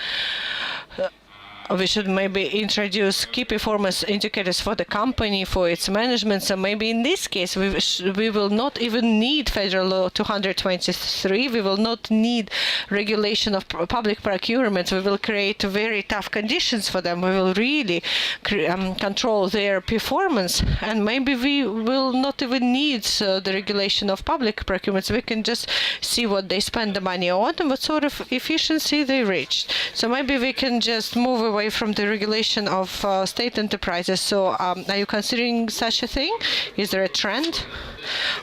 we should maybe introduce key performance indicators for the company, for its management. So maybe in this case, we will not even need Federal Law 223. We will not need regulation of public procurement. We will create very tough conditions for them. We will really control their performance. And maybe we will not even need the regulation of public procurements. We can just see what they spend the money on and what sort of efficiency they reached. So maybe we can just move away from the regulation of state enterprises. So are you considering such a thing? Is there a trend?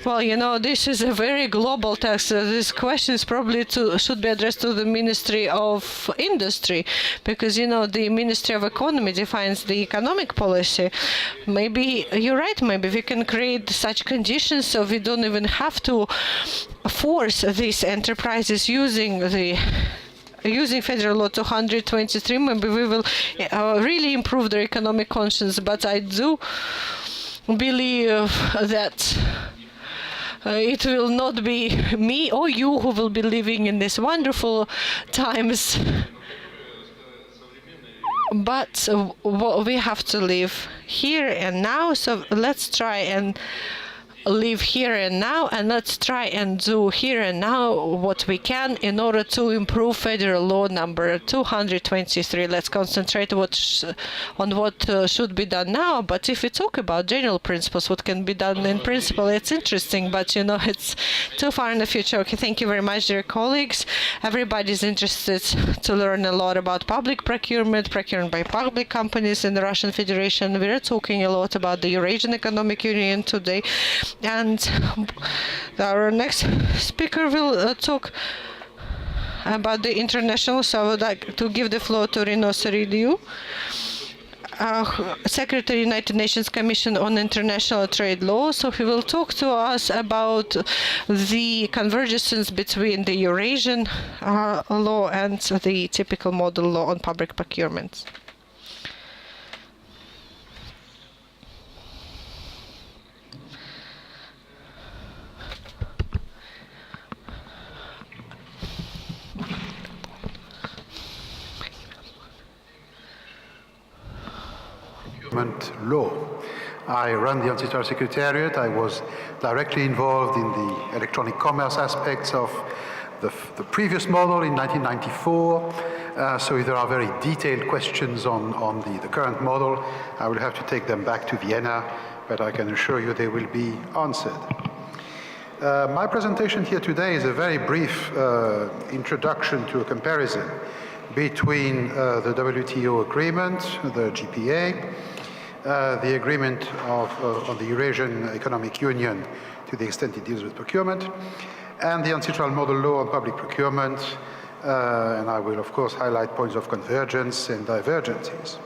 Well, you know, this is a very global tax. This question is probably should be addressed to the Ministry of Industry, because, you know, the Ministry of Economy defines the economic policy. Maybe you're right. Maybe we can create such conditions so we don't even have to force these enterprises using Federal Law 223. Maybe we will really improve their economic conscience. But I do believe that it will not be me or you who will be living in these wonderful times. But we have to live here and now. So let's try and live here and now, and let's try and do here and now what we can in order to improve Federal Law number 223. Let's concentrate on what should be done now. But if we talk about general principles, what can be done in principle, it's interesting, but, you know, it's too far in the future. Okay, thank you very much, dear colleagues. Everybody's interested to learn a lot about public procurement by public companies in the Russian Federation. We're talking a lot about the Eurasian Economic Union today. And our next speaker will talk about the international. So I would like to give the floor to Rino Seridou, Secretary, United Nations Commission on International Trade Law. So he will talk to us about the convergence between the Eurasian law and the typical model law on public procurement. Law. I run the Antitrust Secretariat. I was directly involved in the electronic commerce aspects of the previous model in 1994. So if there are very detailed questions on the current model, I will have to take them back to Vienna, but I can assure you they will be answered. My presentation here today is a very brief introduction to a comparison between the WTO agreement, the GPA, the agreement on the Eurasian Economic Union to the extent it deals with procurement, and the ancestral model law on public procurement, and I will of course highlight points of convergence and divergences.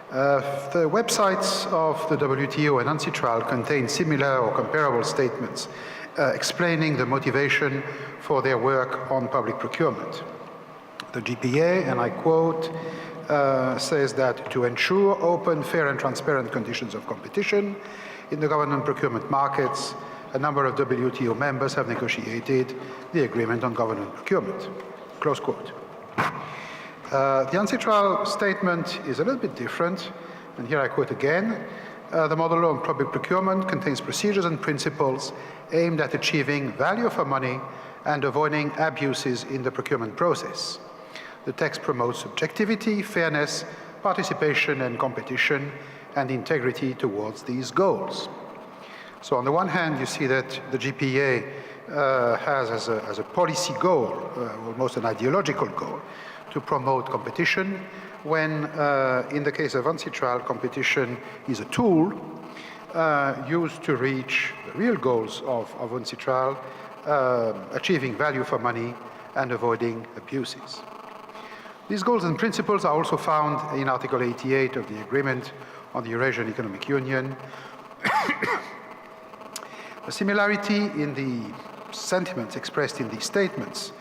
The websites of the WTO and UNCITRAL contain similar or comparable statements explaining the motivation for their work on public procurement. The GPA, and I quote, says that to ensure open, fair and transparent conditions of competition in the government procurement markets, a number of WTO members have negotiated the agreement on government procurement. Close quote. The UNCITRAL statement is a little bit different, and here I quote again. The model law on public procurement contains procedures and principles aimed at achieving value for money and avoiding abuses in the procurement process. The text promotes objectivity, fairness, participation and competition, and integrity towards these goals. So on the one hand, you see that the GPA has as a policy goal, almost an ideological goal, to promote competition, when in the case of UNCITRAL, competition is a tool used to reach the real goals of UNCITRAL, achieving value for money and avoiding abuses. These goals and principles are also found in Article 88 of the Agreement on the Eurasian Economic Union. The similarity in the sentiments expressed in these statements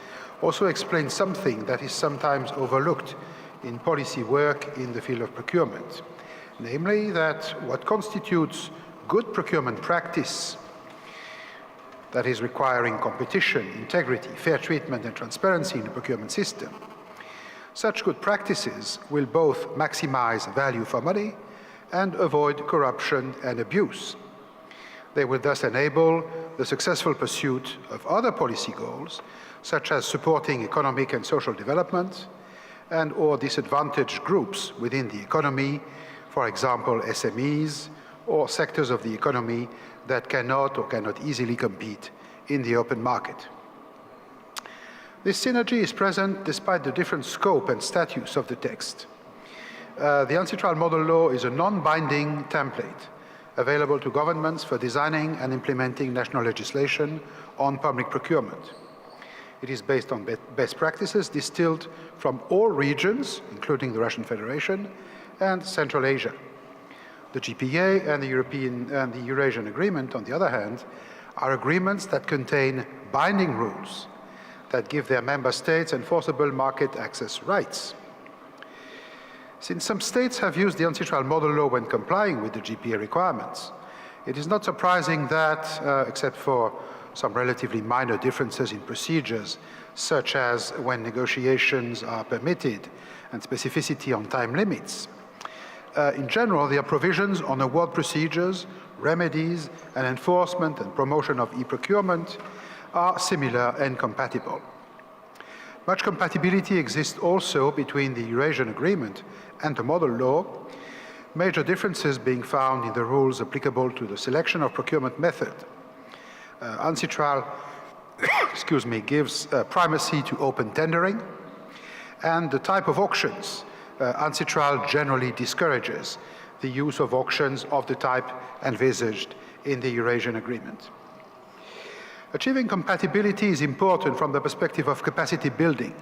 also explains something that is sometimes overlooked in policy work in the field of procurement, namely that what constitutes good procurement practice, that is requiring competition, integrity, fair treatment and transparency in the procurement system, Such good practices will both maximize value for money and avoid corruption and abuse. They will thus enable the successful pursuit of other policy goals, such as supporting economic and social development and/or disadvantaged groups within the economy, for example, SMEs or sectors of the economy that cannot or cannot easily compete in the open market. This synergy is present despite the different scope and status of the text. The Ancitral Model Law is a non-binding template available to governments for designing and implementing national legislation on public procurement. It is based on best practices distilled from all regions, including the Russian Federation and Central Asia. The GPA and the Eurasian Agreement, on the other hand, are agreements that contain binding rules that give their member states enforceable market access rights. Since some states have used the Ancitral Model Law when complying with the GPA requirements, it is not surprising that, except for some relatively minor differences in procedures, such as when negotiations are permitted and specificity on time limits, in general, there are provisions on award procedures, remedies, and enforcement and promotion of e-procurement are similar and compatible. Much compatibility exists also between the Eurasian Agreement and the Model Law, major differences being found in the rules applicable to the selection of procurement method. Ancitral gives primacy to open tendering, and the type of auctions. Ancitral generally discourages the use of auctions of the type envisaged in the Eurasian Agreement. Achieving compatibility is important from the perspective of capacity building.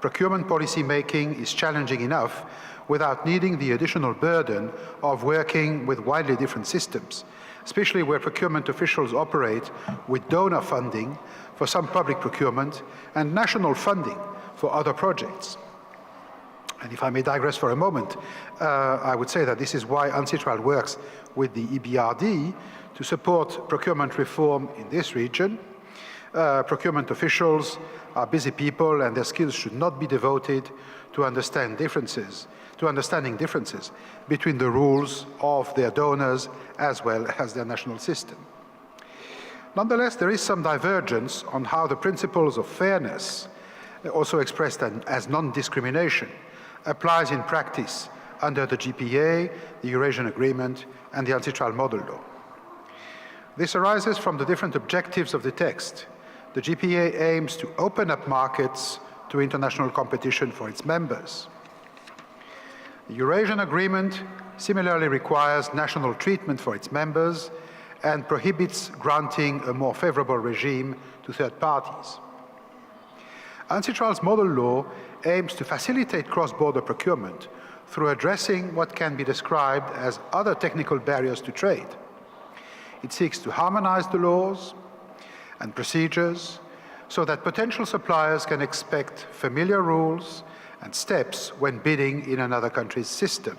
Procurement policy making is challenging enough without needing the additional burden of working with widely different systems, especially where procurement officials operate with donor funding for some public procurement and national funding for other projects. And if I may digress for a moment, I would say that this is why Ancitral works with the EBRD to support procurement reform in this region. Procurement officials are busy people and their skills should not be devoted to understanding differences between the rules of their donors as well as their national system. Nonetheless, there is some divergence on how the principles of fairness, also expressed as non-discrimination, applies in practice under the GPA, the Eurasian Agreement, and the Ancitral Model Law. This arises from the different objectives of the text. The GPA aims to open up markets to international competition for its members. The Eurasian Agreement similarly requires national treatment for its members and prohibits granting a more favorable regime to third parties. Ancitral's model law aims to facilitate cross-border procurement through addressing what can be described as other technical barriers to trade. It seeks to harmonize the laws and procedures so that potential suppliers can expect familiar rules and steps when bidding in another country's system,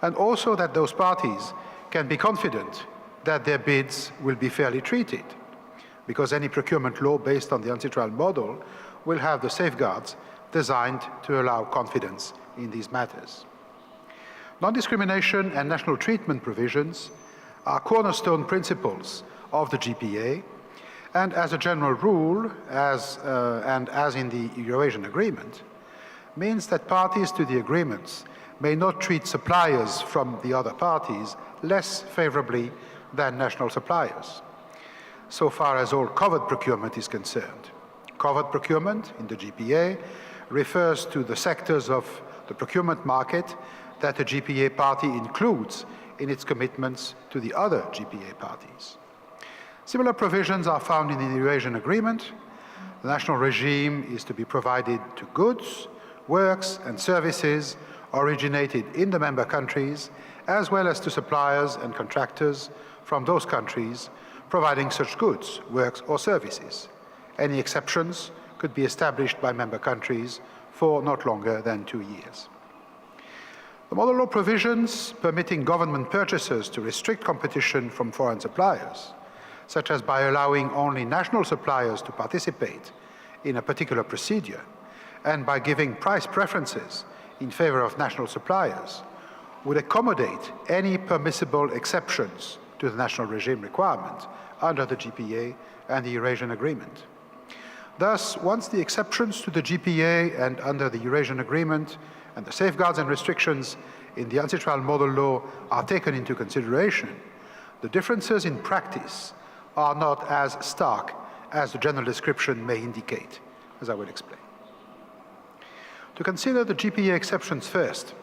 and also that those parties can be confident that their bids will be fairly treated, because any procurement law based on the Ancitral model will have the safeguards designed to allow confidence in these matters. Non-discrimination and national treatment provisions are cornerstone principles of the GPA, and as a general rule, as in the Eurasian Agreement, means that parties to the agreements may not treat suppliers from the other parties less favorably than national suppliers, so far as all covered procurement is concerned. Covered procurement in the GPA refers to the sectors of the procurement market that a GPA party includes in its commitments to the other GPA parties. Similar provisions are found in the Eurasian Agreement. The national regime is to be provided to goods, works, and services originated in the member countries, as well as to suppliers and contractors from those countries providing such goods, works, or services. Any exceptions could be established by member countries for not longer than 2 years. The model law provisions permitting government purchasers to restrict competition from foreign suppliers, such as by allowing only national suppliers to participate in a particular procedure, and by giving price preferences in favor of national suppliers, would accommodate any permissible exceptions to the national regime requirement under the GPA and the Eurasian Agreement. Thus, once the exceptions to the GPA and under the Eurasian Agreement and the safeguards and restrictions in the ancestral model law are taken into consideration, the differences in practice are not as stark as the general description may indicate, as I will explain. To consider the GPA exceptions first,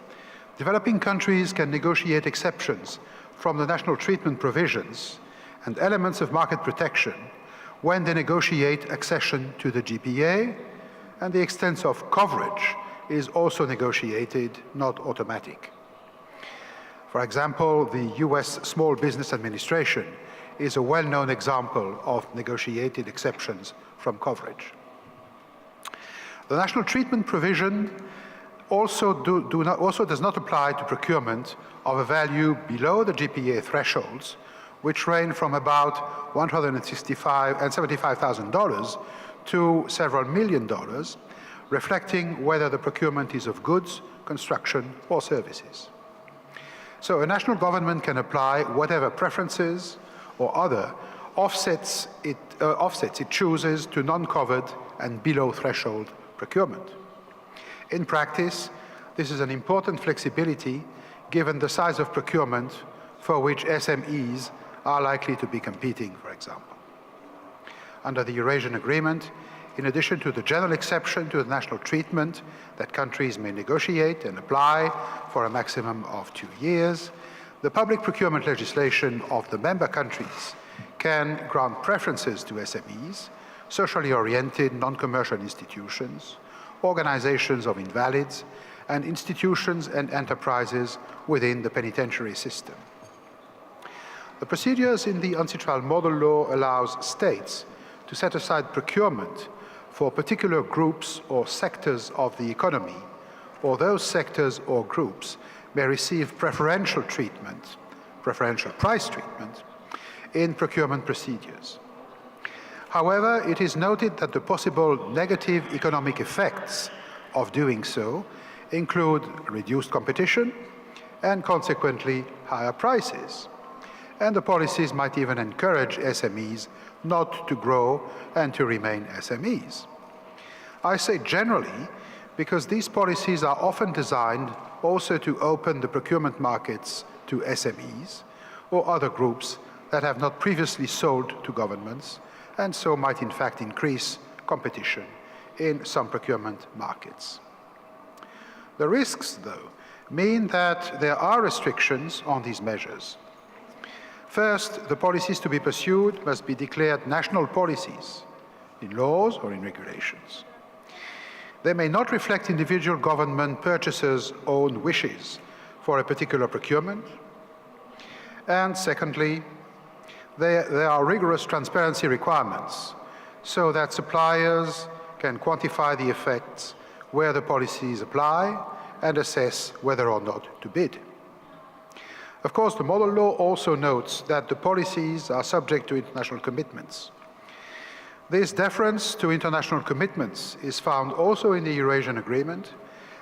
developing countries can negotiate exceptions from the national treatment provisions and elements of market protection when they negotiate accession to the GPA, and the extent of coverage is also negotiated, not automatic. For example, the US Small Business Administration is a well-known example of negotiated exceptions from coverage. The national treatment provision also does not apply to procurement of a value below the GPA thresholds, which range from about $175,000 to several $1 million, reflecting whether the procurement is of goods, construction, or services. So a national government can apply whatever preferences or other offsets it chooses to non-covered and below threshold procurement. In practice, this is an important flexibility given the size of procurement for which SMEs are likely to be competing, for example. Under the Eurasian Agreement, in addition to the general exception to the national treatment that countries may negotiate and apply for a maximum of 2 years, the public procurement legislation of the member countries can grant preferences to SMEs, socially oriented non-commercial institutions, organizations of invalids, and institutions and enterprises within the penitentiary system. The procedures in the ancestral model law allows states to set aside procurement for particular groups or sectors of the economy, or those sectors or groups may receive preferential treatment, preferential price treatment, in procurement procedures. However, it is noted that the possible negative economic effects of doing so include reduced competition and consequently higher prices. And the policies might even encourage SMEs not to grow and to remain SMEs. I say generally because these policies are often designed also to open the procurement markets to SMEs or other groups that have not previously sold to governments, and so might in fact increase competition in some procurement markets. The risks, though, mean that there are restrictions on these measures. First, the policies to be pursued must be declared national policies in laws or in regulations. They may not reflect individual government purchasers' own wishes for a particular procurement. And secondly, there are rigorous transparency requirements so that suppliers can quantify the effects where the policies apply and assess whether or not to bid. Of course, the model law also notes that the policies are subject to international commitments. This deference to international commitments is found also in the Eurasian Agreement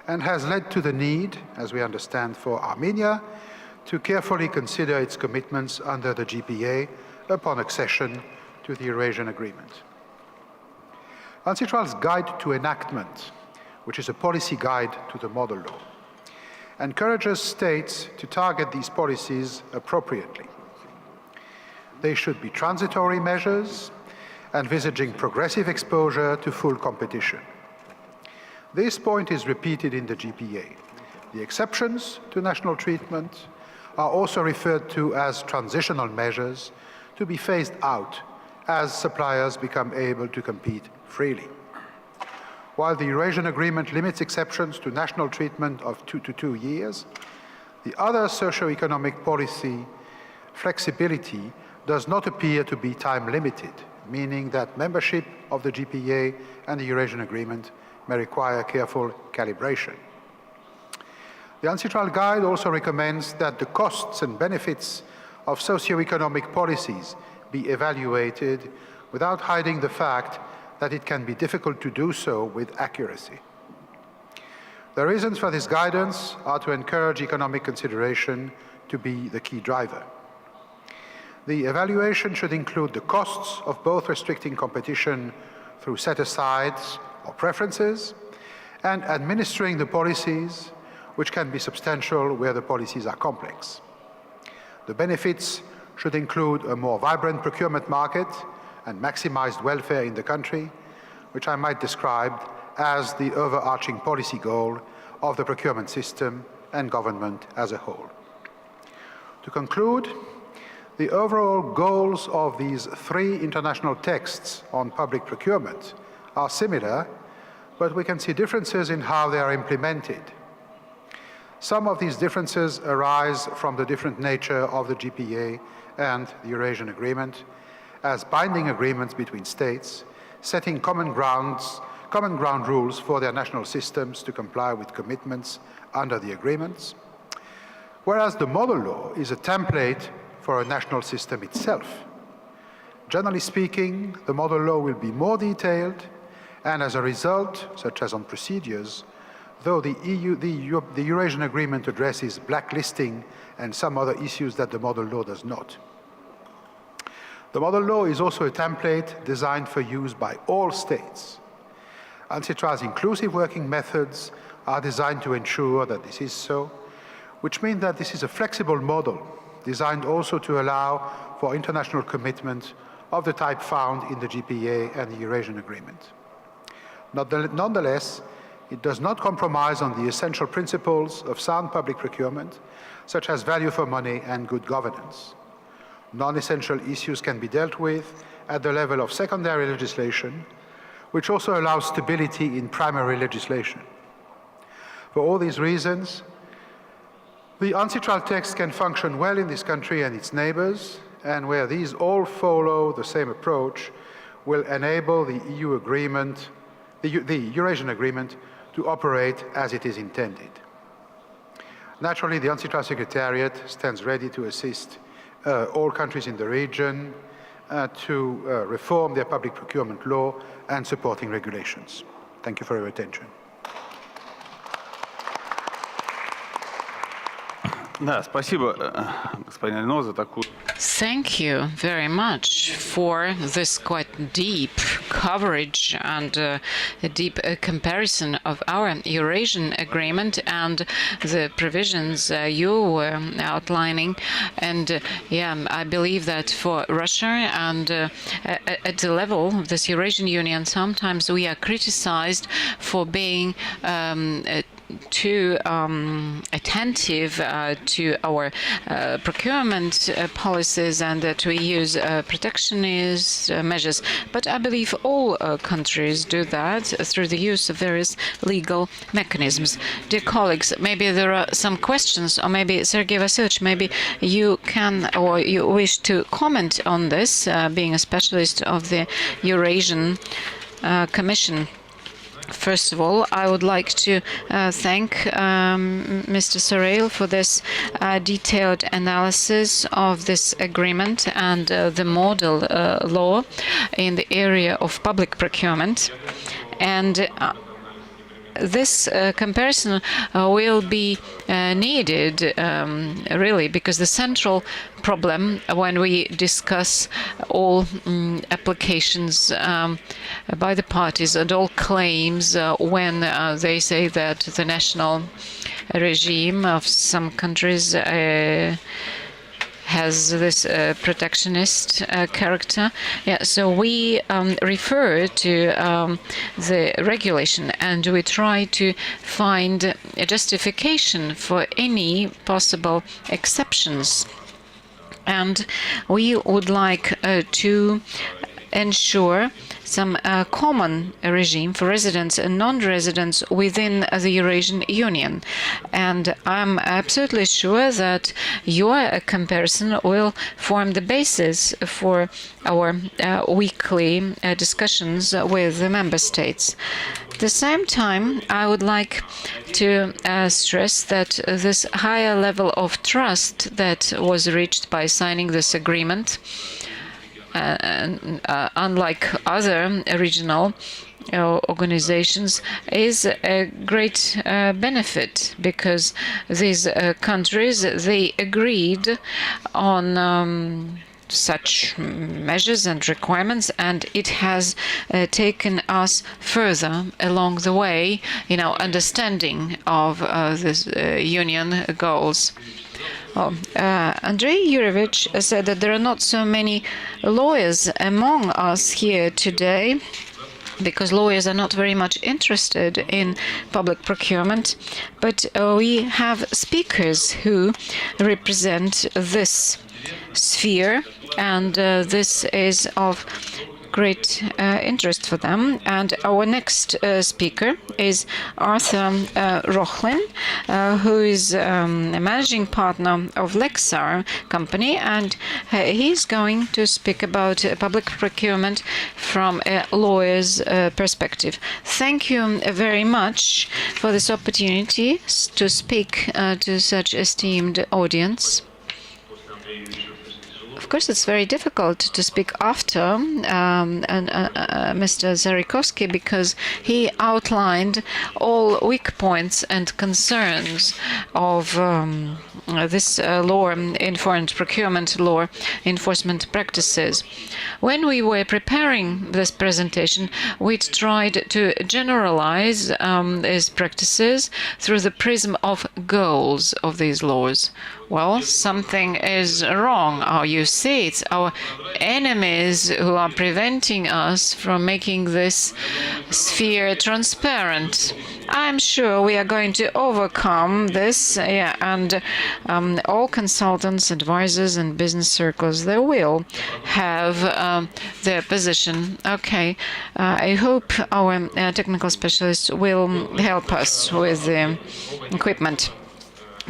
and has led to the need, as we understand, for Armenia to carefully consider its commitments under the GPA upon accession to the Eurasian Agreement. UNCITRAL's Guide to Enactment, which is a policy guide to the model law, encourages states to target these policies appropriately. They should be transitory measures, envisaging progressive exposure to full competition. This point is repeated in the GPA. The exceptions to national treatment are also referred to as transitional measures to be phased out as suppliers become able to compete freely. While the Eurasian Agreement limits exceptions to national treatment of 2 to 2 years, the other socio-economic policy flexibility does not appear to be time-limited, meaning that membership of the GPA and the Eurasian Agreement may require careful calibration. The UNCITRAL Guide also recommends that the costs and benefits of socio-economic policies be evaluated without hiding the fact that it can be difficult to do so with accuracy. The reasons for this guidance are to encourage economic consideration to be the key driver. The evaluation should include the costs of both restricting competition through set-asides or preferences and administering the policies, which can be substantial where the policies are complex. The benefits should include a more vibrant procurement market and maximized welfare in the country, which I might describe as the overarching policy goal of the procurement system and government as a whole. To conclude, the overall goals of these three international texts on public procurement are similar, but we can see differences in how they are implemented. Some of these differences arise from the different nature of the GPA and the Eurasian Agreement as binding agreements between states, setting common ground rules for their national systems to comply with commitments under the agreements, whereas the model law is a template for a national system itself. Generally speaking, the model law will be more detailed, and as a result, such as on procedures, though the Eurasian Agreement addresses blacklisting and some other issues that the model law does not. The model law is also a template designed for use by all states. Antitrust inclusive working methods are designed to ensure that this is so, which means that this is a flexible model designed also to allow for international commitment of the type found in the GPA and the Eurasian Agreement. Nonetheless, it does not compromise on the essential principles of sound public procurement, such as value for money and good governance. Non-essential issues can be dealt with at the level of secondary legislation, which also allows stability in primary legislation. For all these reasons, the UNCITRAL text can function well in this country and its neighbors, and where these all follow the same approach, will enable the EU agreement, the Eurasian Agreement, to operate as it is intended. Naturally, the UNCITRAL Secretariat stands ready to assist all countries in the region to reform their public procurement law and supporting regulations. Thank you for your attention. Да, спасибо, господин Ально, за такую. Thank you very much for this quite deep coverage and a deep comparison of our Eurasian Agreement and the provisions you were outlining. And I believe that for Russia and at the level of this Eurasian Union, sometimes we are criticized for being too attentive to our procurement policies and to use protectionist measures. But I believe all countries do that through the use of various legal mechanisms. Dear colleagues, maybe there are some questions, or maybe Sergei Vasilyevich, maybe you can or you wish to comment on this, being a specialist of the Eurasian Commission. First of all, I would like to thank Mr. Sorel for this detailed analysis of this agreement and the model law in the area of public procurement. And this comparison will be needed, really, because the central problem when we discuss all applications by the parties and all claims when they say that the national regime of some countries has this protectionist character. So we refer to the regulation and we try to find a justification for any possible exceptions. And we would like to ensure some common regime for residents and non-residents within the Eurasian Union. And I'm absolutely sure that your comparison will form the basis for our weekly discussions with the member states. At the same time, I would like to stress that this higher level of trust that was reached by signing this agreement unlike other regional organizations, is a great benefit, because these countries, they agreed on such measures and requirements, and it has taken us further along the way in our understanding of this union goals. Andrei Yurevich said that there are not so many lawyers among us here today, because lawyers are not very much interested in public procurement, but we have speakers who represent this sphere, and this is of great interest for them. And our next speaker is Arthur Rochlin, who is a managing partner of Lexar company, and he's going to speak about public procurement from a lawyer's perspective. Thank you very much for this opportunity to speak to such esteemed audience. Of course, it's very difficult to speak after Mr. Zarikovsky, because he outlined all weak points and concerns of this law in foreign procurement law enforcement practices. When we were preparing this presentation, we tried to generalize these practices through the prism of goals of these laws. Well, something is wrong. You see, it's our enemies who are preventing us from making this sphere transparent. I'm sure we are going to overcome this, and all consultants, advisors, and business circles, they will have their position. Okay, I hope our technical specialists will help us with the equipment.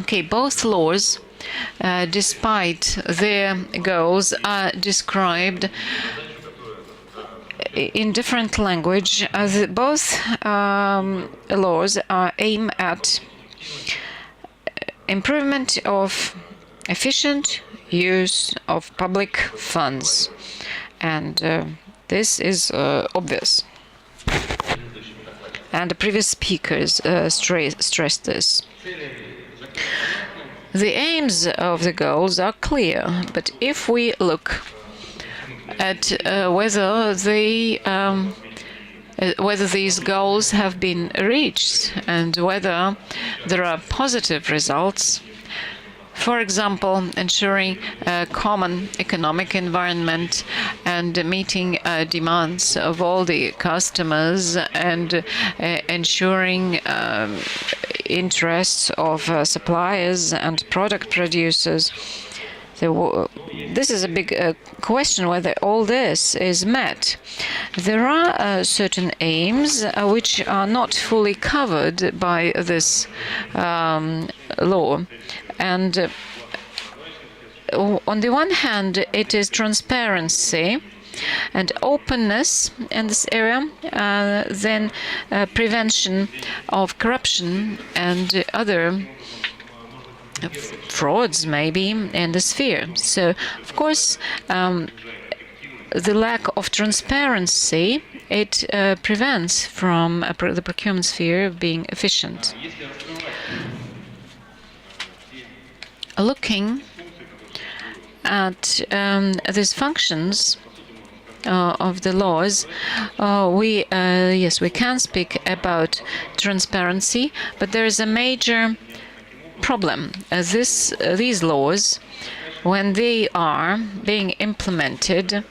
Okay, both laws, despite their goals, are described in different language. Both laws aim at improvement of efficient use of public funds, and this is obvious. And the previous speakers stressed this. The aims of the goals are clear, but if we look at whether these goals have been reached and whether there are positive results, for example, ensuring a common economic environment and meeting demands of all the customers and ensuring interests of suppliers and product producers. This is a big question, whether all this is met. There are certain aims which are not fully covered by this law. And on the one hand, it is transparency and openness in this area, then prevention of corruption and other frauds maybe in the sphere. So, of course, the lack of transparency, it prevents from the procurement sphere being efficient. Looking at these functions of the laws, we can speak about transparency, but there is a major problem. These laws, when they are being implemented,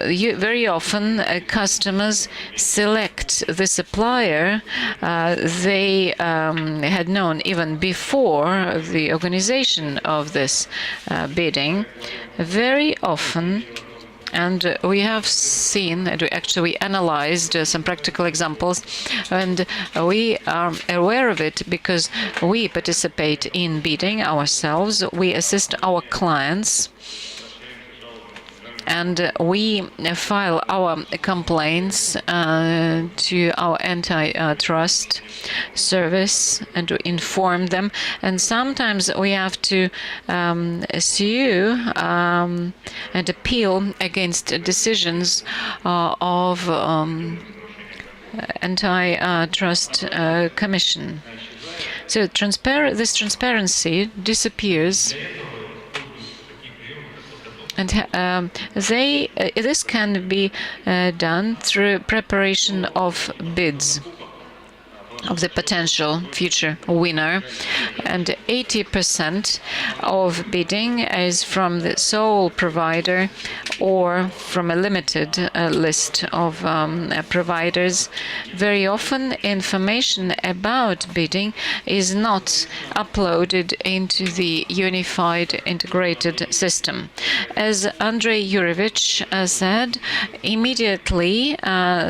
very often customers select the supplier they had known even before the organization of this bidding. Very often, and we have seen, and we analyzed some practical examples, and we are aware of it because we participate in bidding ourselves. We assist our clients and we file our complaints to our antitrust service and to inform them. And sometimes we have to sue and appeal against decisions of antitrust commission. So this transparency disappears, and this can be done through preparation of bids of the potential future winner, and 80% of bidding is from the sole provider or from a limited list of providers. Very often information about bidding is not uploaded into the unified integrated system. As Andrei Yurevich said, immediately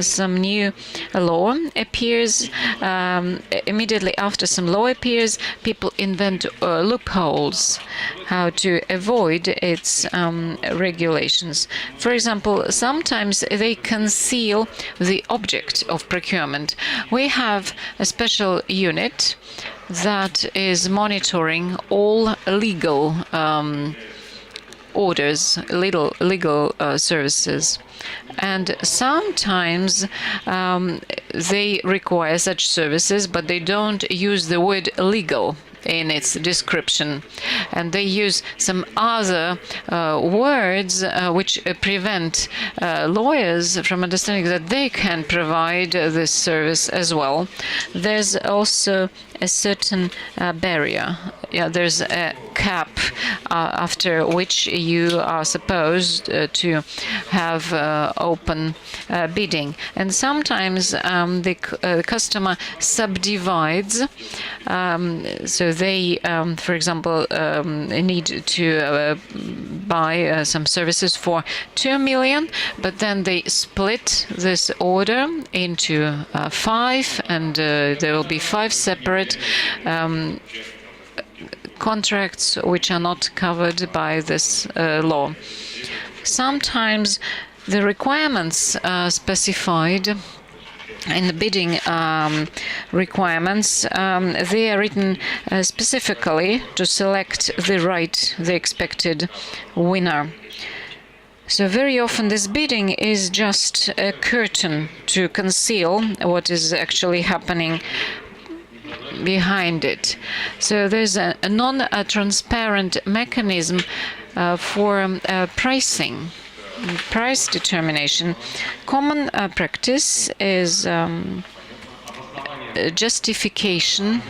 some new law appears. Immediately after some law appears, people invent loopholes how to avoid its regulations. For example, sometimes they conceal the object of procurement. We have a special unit that is monitoring all legal orders, legal services. And sometimes they require such services, but they don't use the word legal in its description, and they use some other words which prevent lawyers from understanding that they can provide this service as well. There's also a certain barrier. Yeah, there's a cap after which you are supposed to have open bidding, and sometimes the customer subdivides. So they, for example, need to buy some services for 2 million, but then they split this order into 5, and there will be 5 separate contracts which are not covered by this law. Sometimes the requirements specified in the bidding requirements, they are written specifically to select the expected winner. So very often this bidding is just a curtain to conceal what is actually happening behind it. So there's a non-transparent mechanism for pricing. Price determination. Common practice is justification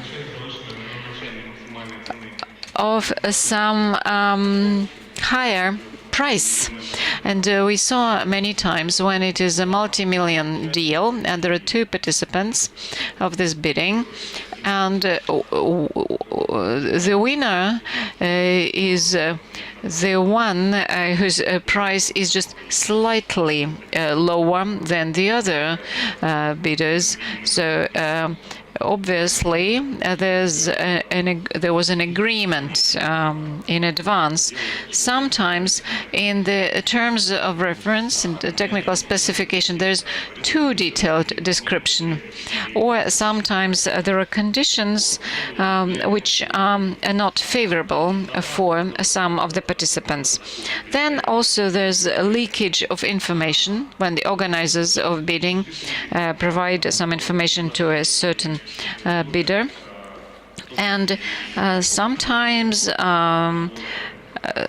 of some higher price. And we saw many times when it is a multi-million deal and there are 2 participants of this bidding, and the winner is the one whose price is just slightly lower than the other bidders. So obviously, there was an agreement in advance. Sometimes, in the terms of reference and the technical specification, there's too detailed description, or sometimes there are conditions which are not favorable for some of the participants. Then also there's a leakage of information when the organizers of bidding provide some information to a certain bidder, and sometimes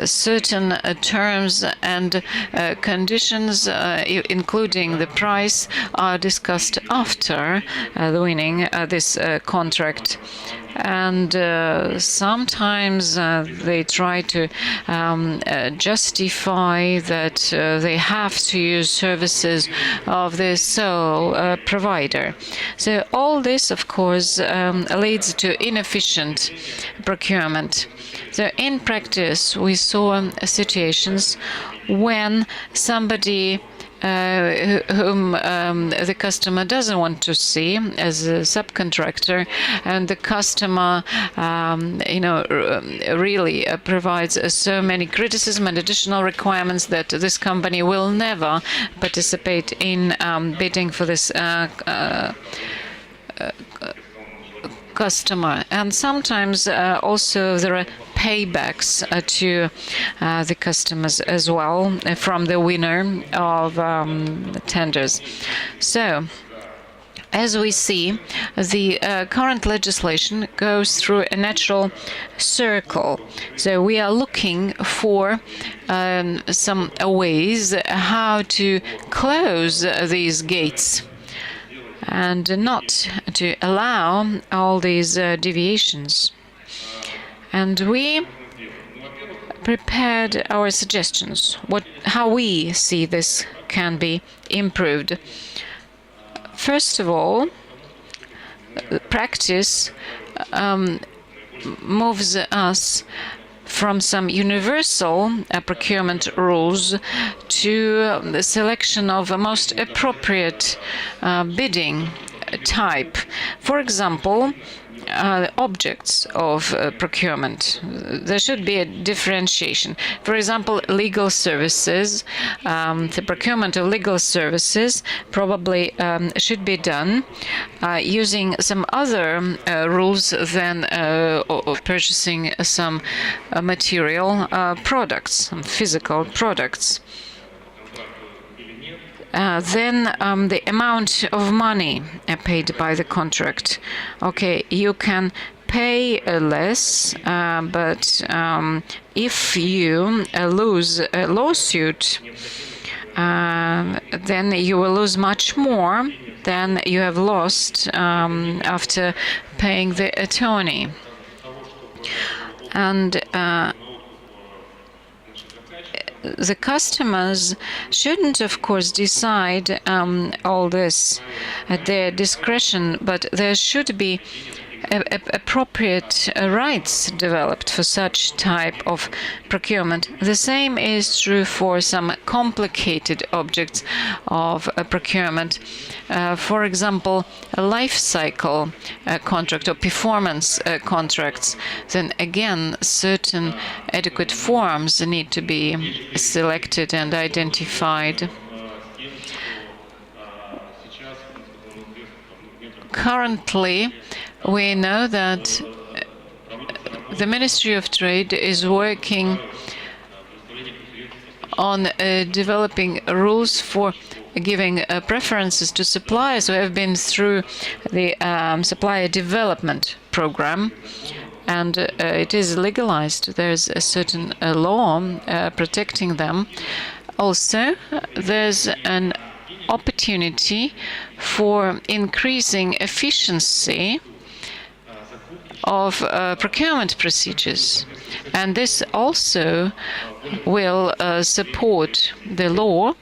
certain terms and conditions, including the price, are discussed after the winning this contract. And sometimes they try to justify that they have to use services of the sole provider. So all this, of course, leads to inefficient procurement. So in practice, we saw situations when somebody whom the customer doesn't want to see as a subcontractor, and the customer, really provides so many criticism and additional requirements that this company will never participate in bidding for this customer. And sometimes also there are paybacks to the customers as well from the winner of tenders. So, as we see, the current legislation goes through a natural circle. So we are looking for some ways how to close these gates and not to allow all these deviations. And we prepared our suggestions, how we see this can be improved. First of all, practice moves us from some universal procurement rules to the selection of a most appropriate bidding type. For example, objects of procurement. There should be a differentiation. For example, legal services, the procurement of legal services probably should be done using some other rules than of purchasing some material products, some physical products. Then the amount of money paid by the contract. Okay, you can pay less, but if you lose a lawsuit, then you will lose much more than you have lost after paying the attorney. And the customers shouldn't, of course, decide all this at their discretion, but there should be appropriate rights developed for such type of procurement. The same is true for some complicated objects of procurement. For example, a life cycle contract or performance contracts. Then again, certain adequate forms need to be selected and identified. Currently, we know that the Ministry of Trade is working on developing rules for giving preferences to suppliers who have been through the supplier development program, and it is legalized. There's a certain law protecting them. Also, there's an opportunity for increasing efficiency of procurement procedures, and this also will support the law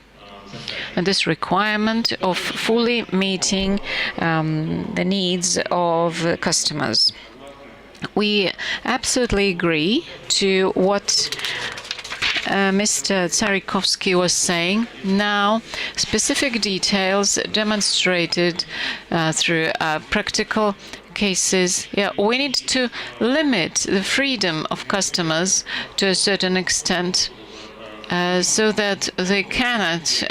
and this requirement of fully meeting the needs of customers. We absolutely agree to what Mr. Tsarikovsky was saying. Now, specific details demonstrated through practical cases. We need to limit the freedom of customers to a certain extent, so that they cannot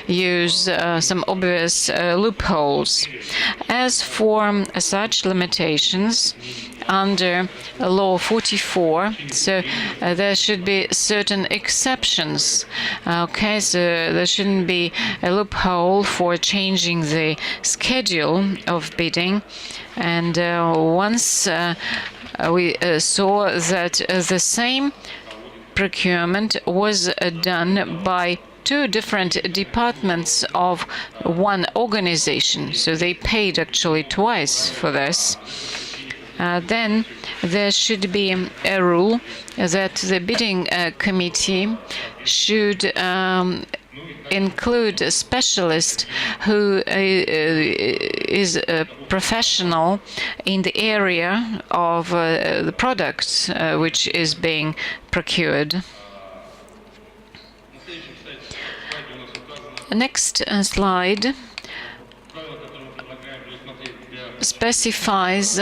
use some obvious loopholes. As for such limitations, under Law 44, so there should be certain exceptions. Okay, so there shouldn't be a loophole for changing the schedule of bidding. And once we saw that the same procurement was done by two different departments of one organization, so they paid actually twice for this. Then there should be a rule that the bidding committee should include a specialist who is a professional in the area of the product which is being procured. Next slide specifies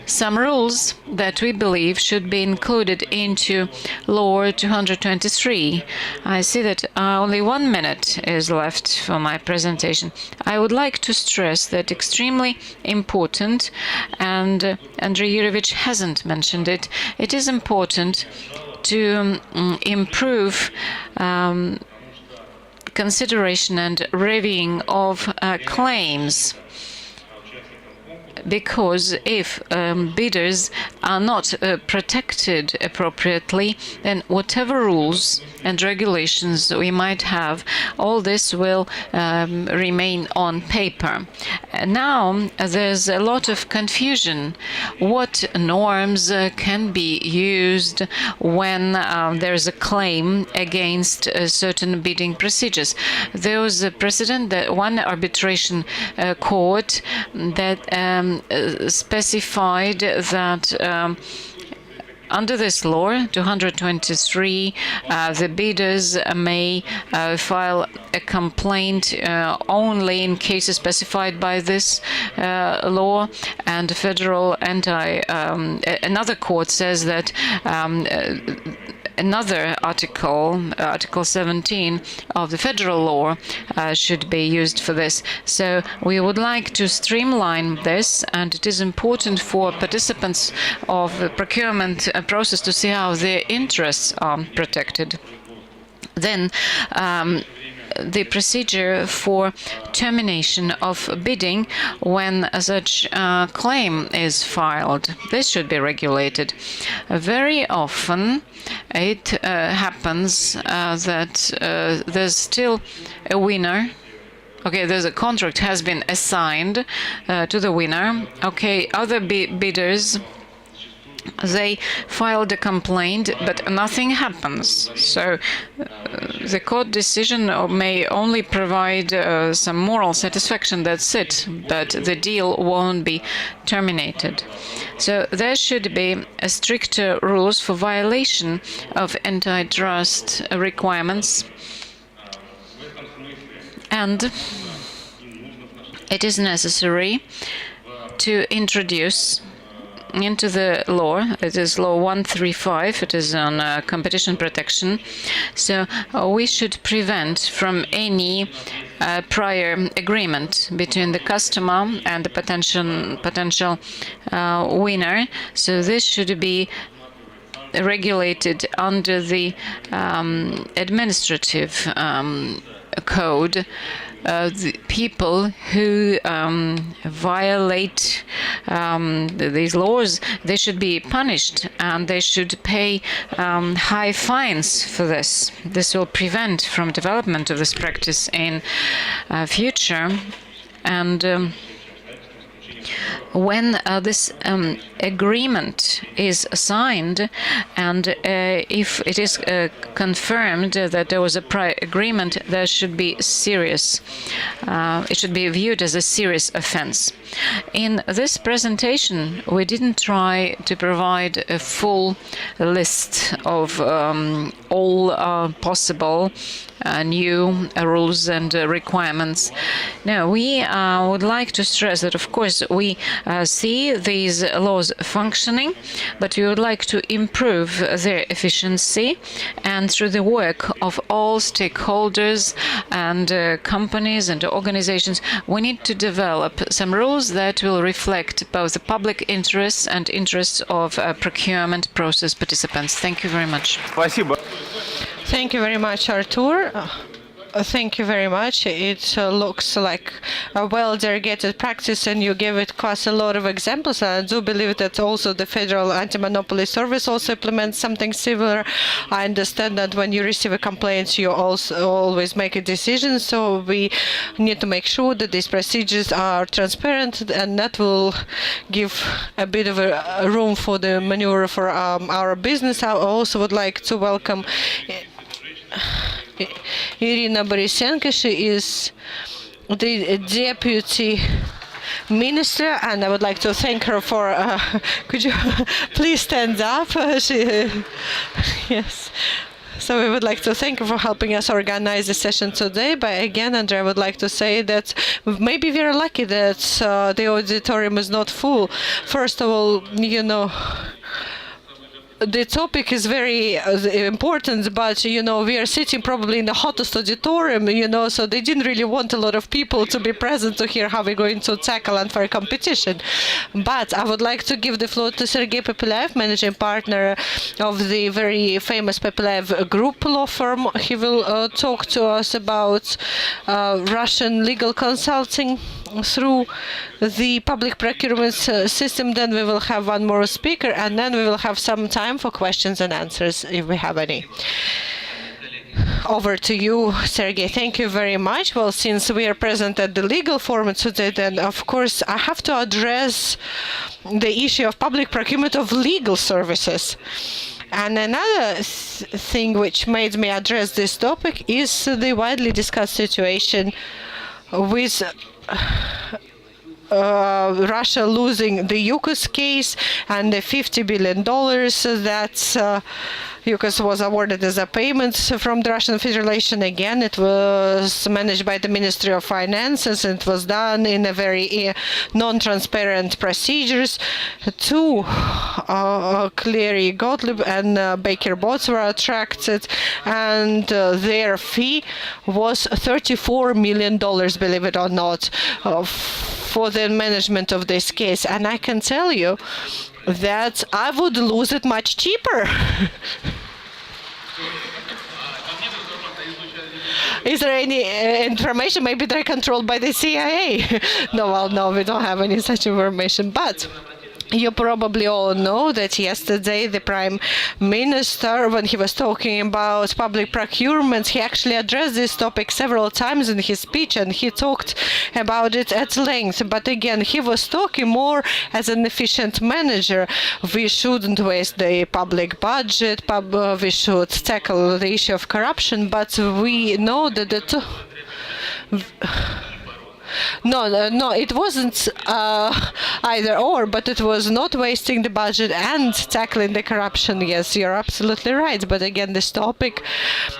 some rules that we believe should be included into Law 223. I see that only 1 minute is left for my presentation. I would like to stress that extremely important, and Andrei Yurevich hasn't mentioned it, it is important to improve consideration and reviewing of claims. Because if bidders are not protected appropriately, then whatever rules and regulations we might have, all this will remain on paper. Now there's a lot of confusion. What norms can be used when there's a claim against certain bidding procedures? There was a precedent that one arbitration court that specified that under this law, 223, the bidders may file a complaint only in cases specified by this law, and federal another court says that another article, Article 17 of the federal law, should be used for this. So we would like to streamline this, and it is important for participants of the procurement process to see how their interests are protected. Then the procedure for termination of bidding when such claim is filed. This should be regulated. Very often it happens that there's still a winner. Okay, there's a contract has been assigned to the winner. Okay, other bidders, they filed a complaint, but nothing happens. So the court decision may only provide some moral satisfaction, that's it, but the deal won't be terminated. So there should be stricter rules for violation of antitrust requirements, and it is necessary to introduce into the law, it is Law 135, it is on competition protection. So we should prevent from any prior agreement between the customer and the potential winner. So this should be regulated under the administrative code. The people who violate these laws, they should be punished, and they should pay high fines for this. This will prevent from development of this practice in future. And when this agreement is signed, and if it is confirmed that there was a prior agreement, there should be serious. It should be viewed as a serious offense. In this presentation, we didn't try to provide a full list of all possible new rules and requirements. No, we would like to stress that, of course, we see these laws functioning, but we would like to improve their efficiency, and through the work of all stakeholders and companies and organizations, we need to develop some rules that will reflect both the public interests and interests of procurement process participants. Thank you very much. Спасибо. Thank you very much, Artur. Thank you very much. It looks like a well-delegated practice, and you gave it quite a lot of examples. I do believe that also the Federal Anti-Monopoly Service also implements something similar. I understand that when you receive a complaint, you also always make a decision. So we need to make sure that these procedures are transparent, and that will give a bit of a room for the maneuver for our business. I also would like to welcome Irina Borisenko. She is the Deputy Minister, and I would like to thank her for, could you please stand up? Yes. So we would like to thank you for helping us organize the session today. But again, Andrea, I would like to say that maybe we are lucky that the auditorium is not full. First of all, the topic is very important, but we are sitting probably in the hottest auditorium, so they didn't really want a lot of people to be present to hear how we're going to tackle unfair competition. But I would like to give the floor to Sergei Pepelaev, managing partner of the very famous Pepelaev Group law firm. He will talk to us about Russian legal consulting through the public procurement system. Then we will have one more speaker, and then we will have some time for questions and answers if we have any. Over to you, Sergei. Thank you very much. Well, since we are present at the legal forum today, then of course I have to address the issue of public procurement of legal services. And another thing which made me address this topic is the widely discussed situation with Russia losing the UCAS case and the $50 billion that UCAS was awarded as a payment from the Russian Federation. Again, it was managed by the Ministry of Finances, and it was done in a very non-transparent procedures. Two, Cleary Gottlieb and Baker Botts were attracted, and their fee was $34 million, believe it or not, for the management of this case. And I can tell you that I would lose it much cheaper. Is there any information? Maybe they're controlled by the CIA. No, we don't have any such information. But you probably all know that yesterday the Prime Minister, when he was talking about public procurement, he actually addressed this topic several times in his speech, and he talked about it at length. But again, he was talking more as an efficient manager. We shouldn't waste the public budget, we should tackle the issue of corruption, but we know that No, it wasn't either or, but it was not wasting the budget and tackling the corruption. Yes, you're absolutely right. But again, this topic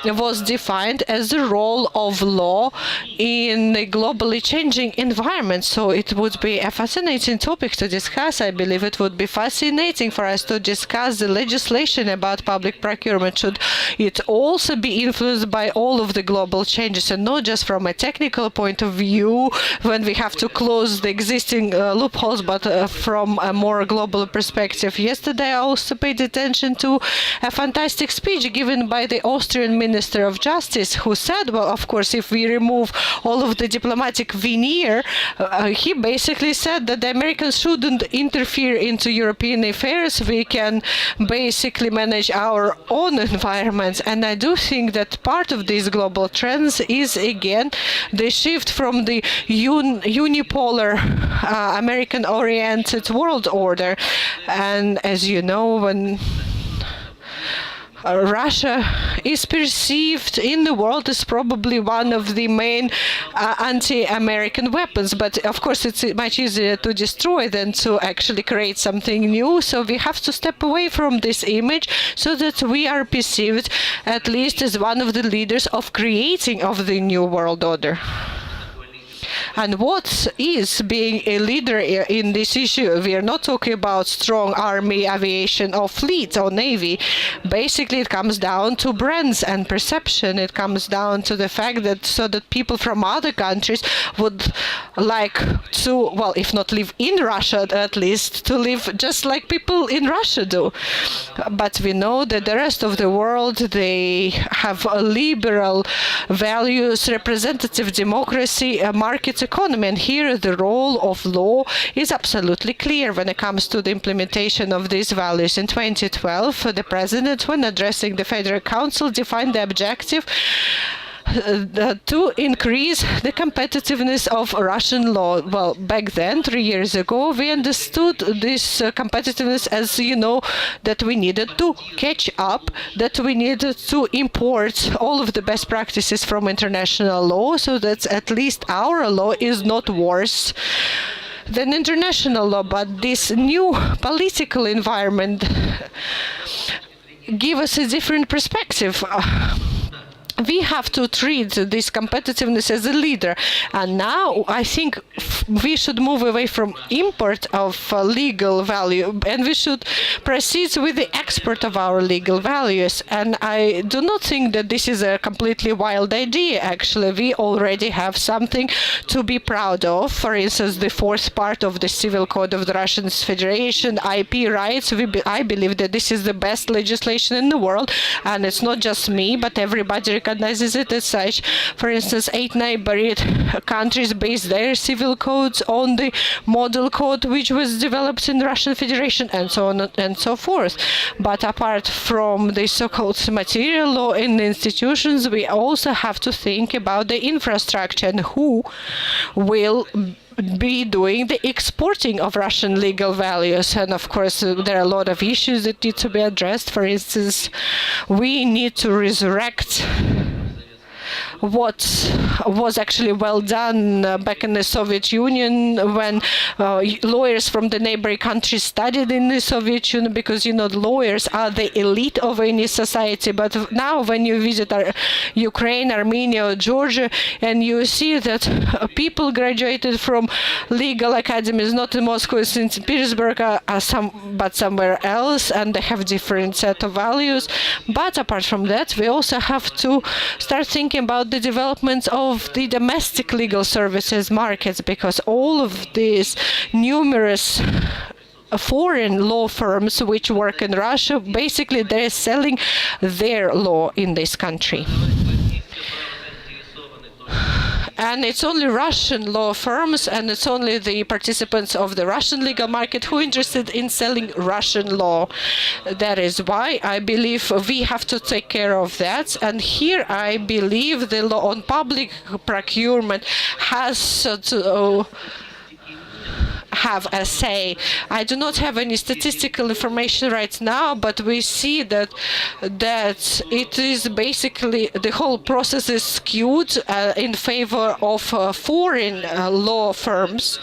was defined as the role of law in a globally changing environment. So it would be a fascinating topic to discuss. I believe it would be fascinating for us to discuss the legislation about public procurement. Should it also be influenced by all of the global changes, and not just from a technical point of view, when we have to close the existing loopholes, but from a more global perspective. Yesterday I also paid attention to a fantastic speech given by the Austrian Minister of Justice, who said, well, of course, if we remove all of the diplomatic veneer, he basically said that the Americans shouldn't interfere into European affairs. We can basically manage our own environments. And I do think that part of these global trends is, again, the shift from the unipolar American-oriented world order. And as you know, when Russia is perceived in the world as probably one of the main anti-American weapons. But of course, it's much easier to destroy than to actually create something new. So we have to step away from this image so that we are perceived at least as one of the leaders of creating of the new world order. And what is being a leader in this issue? We are not talking about strong army, aviation, or fleet, or navy. Basically, it comes down to brands and perception. It comes down to the fact that so that people from other countries would like to, well, if not live in Russia, at least to live just like people in Russia do. But we know that the rest of the world, they have liberal values, representative democracy, market economy, and here the role of law is absolutely clear when it comes to the implementation of these values. In 2012, the President, when addressing the Federal Council, defined the objective to increase the competitiveness of Russian law. Well, back then, 3 years ago, we understood this competitiveness as, that we needed to catch up, that we needed to import all of the best practices from international law so that at least our law is not worse than international law. But this new political environment give us a different perspective. We have to treat this competitiveness as a leader, and now I think we should move away from import of legal value, and we should proceed with the export of our legal values. And I do not think that this is a completely wild idea. Actually, we already have something to be proud of. For instance, the fourth part of the Civil Code of the Russian Federation, IP rights. I believe that this is the best legislation in the world, and it's not just me, but everybody recognizes it as such. For instance, 8 neighboring countries base their civil codes on the model code which was developed in the Russian Federation, and so on and so forth. But apart from the so-called material law in the institutions, we also have to think about the infrastructure and who will be doing the exporting of Russian legal values. And of course, there are a lot of issues that need to be addressed. For instance, we need to resurrect what was actually well done back in the Soviet Union when lawyers from the neighboring countries studied in the Soviet Union, because, you know, the lawyers are the elite of any society. But now when you visit Ukraine, Armenia, or Georgia, and you see that people graduated from legal academies, not in Moscow and St. Petersburg, but somewhere else, and they have different set of values. But apart from that, we also have to start thinking about the development of the domestic legal services markets, because all of these numerous foreign law firms which work in Russia, basically they're selling their law in this country. And it's only Russian law firms, and it's only the participants of the Russian legal market who are interested in selling Russian law. That is why I believe we have to take care of that. And here I believe the law on public procurement has to have a say. I do not have any statistical information right now, but we see that it is basically the whole process is skewed in favor of foreign law firms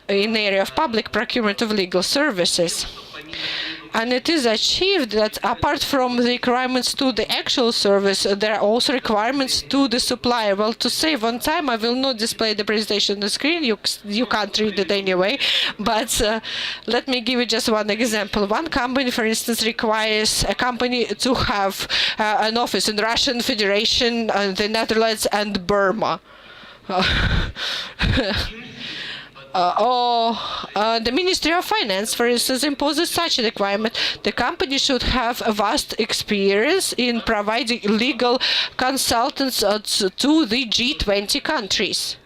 in the area of public procurement of legal services. And it is achieved that apart from the requirements to the actual service, there are also requirements to the supplier. Well, to save on time, I will not display the presentation on the screen. You can't read it anyway. But let me give you just one example. One company, for instance, requires a company to have an office in the Russian Federation, the Netherlands, and Burma. The Ministry of Finance, for instance, imposes such a requirement. The company should have a vast experience in providing legal consultants to the G20 countries.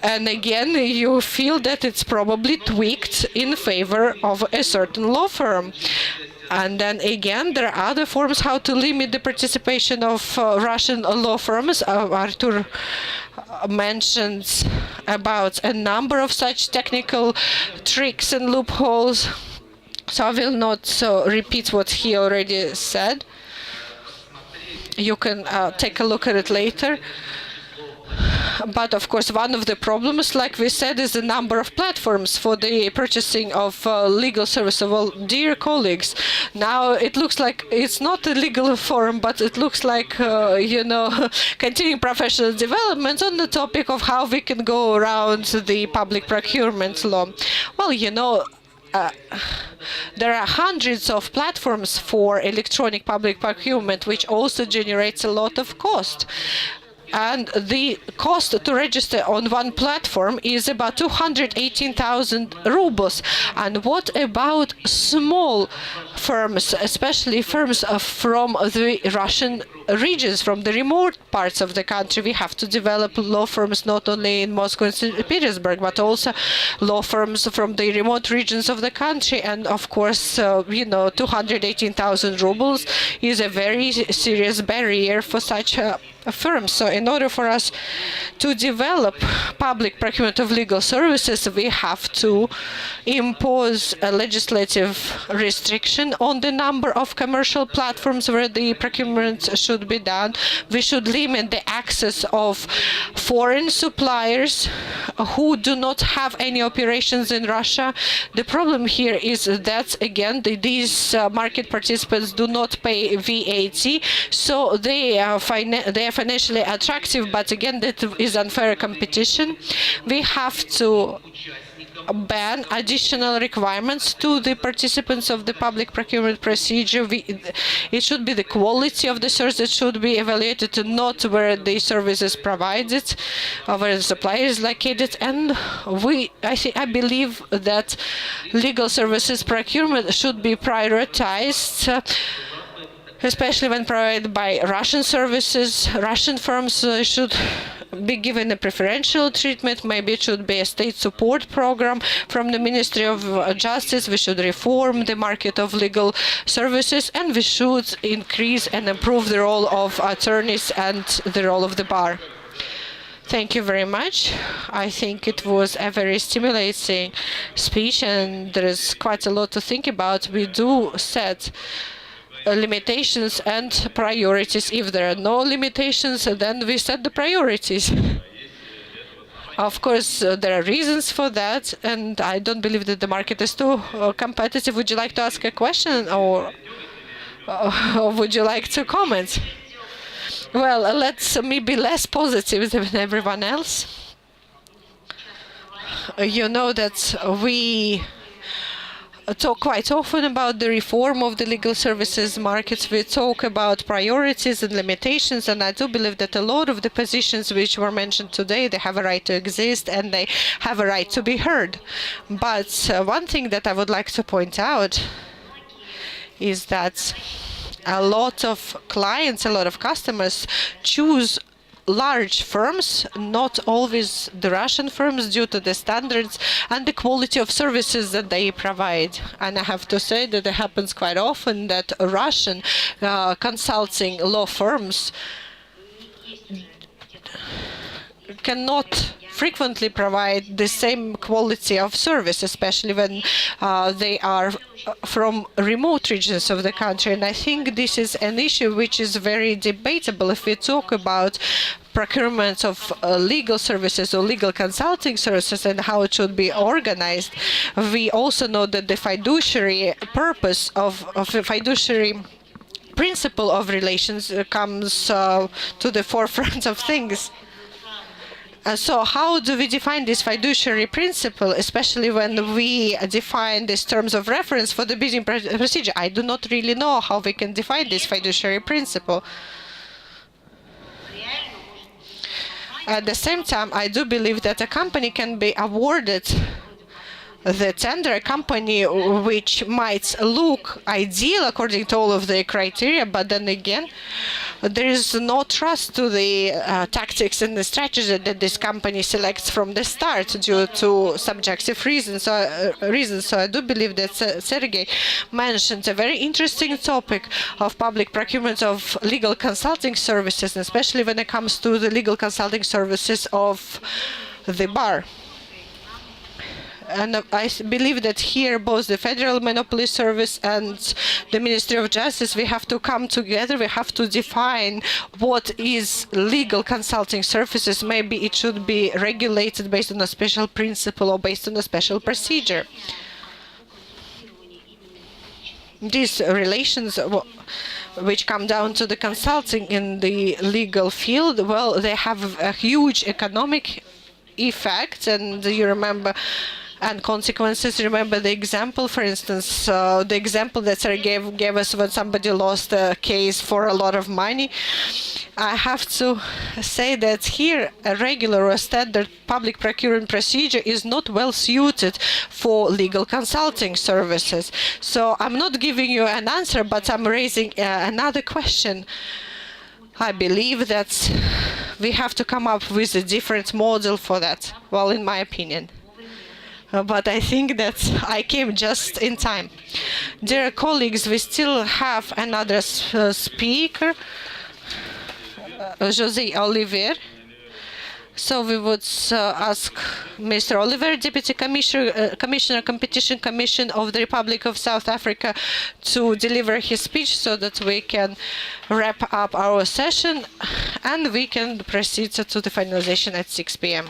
And again, you feel that it's probably tweaked in favor of a certain law firm. And then again, there are other forms how to limit the participation of Russian law firms. Artur mentions about a number of such technical tricks and loopholes, so I will not repeat what he already said. You can take a look at it later. But of course, one of the problems, like we said, is the number of platforms for the purchasing of legal services. Well, dear colleagues, now it looks like it's not a legal forum, but it looks like, continuing professional development on the topic of how we can go around the public procurement law. Well, there are hundreds of platforms for electronic public procurement, which also generates a lot of cost. And the cost to register on one platform is about 218,000 rubles. And what about small firms, especially firms from the Russian regions, from the remote parts of the country? We have to develop law firms not only in Moscow and St. Petersburg, but also law firms from the remote regions of the country. And of course, 218,000 rubles is a very serious barrier for such firms. So in order for us to develop public procurement of legal services, we have to impose a legislative restriction on the number of commercial platforms where the procurement should should be done. We should limit the access of foreign suppliers who do not have any operations in Russia. The problem here is that, again, these market participants do not pay VAT, so they are financially attractive, but again, that is unfair competition. We have to ban additional requirements to the participants of the public procurement procedure. It should be the quality of the service that should be evaluated, not where the service is provided, or where the supplier is located. And I believe that legal services procurement should be prioritized, especially when provided by Russian services. Russian firms should be given a preferential treatment. Maybe it should be a state support program from the Ministry of Justice. We should reform the market of legal services, and we should increase and improve the role of attorneys and the role of the bar. Thank you very much. I think it was a very stimulating speech, and there is quite a lot to think about. We do set limitations and priorities. If there are no limitations, then we set the priorities. Of course, there are reasons for that, and I don't believe that the market is too competitive. Would you like to ask a question, or would you like to comment? Well, let's me be less positive than everyone else. You know that we talk quite often about the reform of the legal services markets. We talk about priorities and limitations, and I do believe that a lot of the positions which were mentioned today, they have a right to exist and they have a right to be heard. But one thing that I would like to point out is that a lot of clients, a lot of customers choose large firms, not always the Russian firms, due to the standards and the quality of services that they provide. And I have to say that it happens quite often that Russian consulting law firms cannot frequently provide the same quality of service, especially when they are from remote regions of the country. And I think this is an issue which is very debatable. If we talk about procurement of legal services or legal consulting services and how it should be organized, we also know that the fiduciary purpose of the fiduciary principle of relations comes to the forefront of things. So how do we define this fiduciary principle, especially when we define these terms of reference for the bidding procedure? I do not really know how we can define this fiduciary principle. At the same time, I do believe that a company can be awarded the tender, a company which might look ideal according to all of the criteria, but then again, there is no trust to the tactics and the strategy that this company selects from the start due to subjective reasons. So I do believe that Sergei mentioned a very interesting topic of public procurement of legal consulting services, especially when it comes to the legal consulting services of the bar. And I believe that here both the Federal Monopoly Service and the Ministry of Justice, we have to come together. We have to define what is legal consulting services. Maybe it should be regulated based on a special principle or based on a special procedure. These relations which come down to the consulting in the legal field, well, they have a huge economic effect, and you remember, and consequences. Remember the example, for instance, the example that Sergei gave us when somebody lost a case for a lot of money. I have to say that here a regular or standard public procurement procedure is not well suited for legal consulting services. So I'm not giving you an answer, but I'm raising another question. I believe that we have to come up with a different model for that, well, in my opinion. But I think that I came just in time. Dear colleagues, we still have another speaker, José Oliveira. So we would ask Mr. Oliver, Deputy Commissioner, Competition Commission of the Republic of South Africa, to deliver his speech so that we can wrap up our session and we can proceed to the finalization at 6 p.m.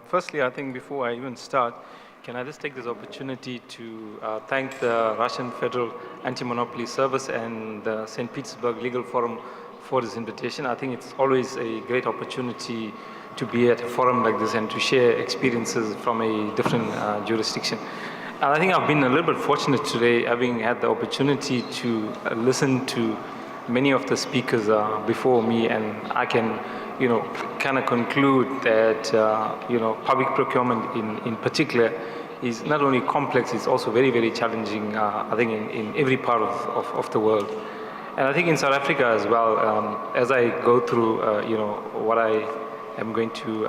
Firstly, I think before I even start, can I just take this opportunity to thank the Russian Federal Anti-Monopoly Service and the St. Petersburg Legal Forum for this invitation. I think it's always a great opportunity to be at a forum like this and to share experiences from a different jurisdiction. And I think I've been a little bit fortunate today, having had the opportunity to listen to many of the speakers before me, and I can kind of conclude that, public procurement in particular is not only complex, it's also very, very challenging, I think, in every part of the world. And I think in South Africa as well, as I go through, what I am going to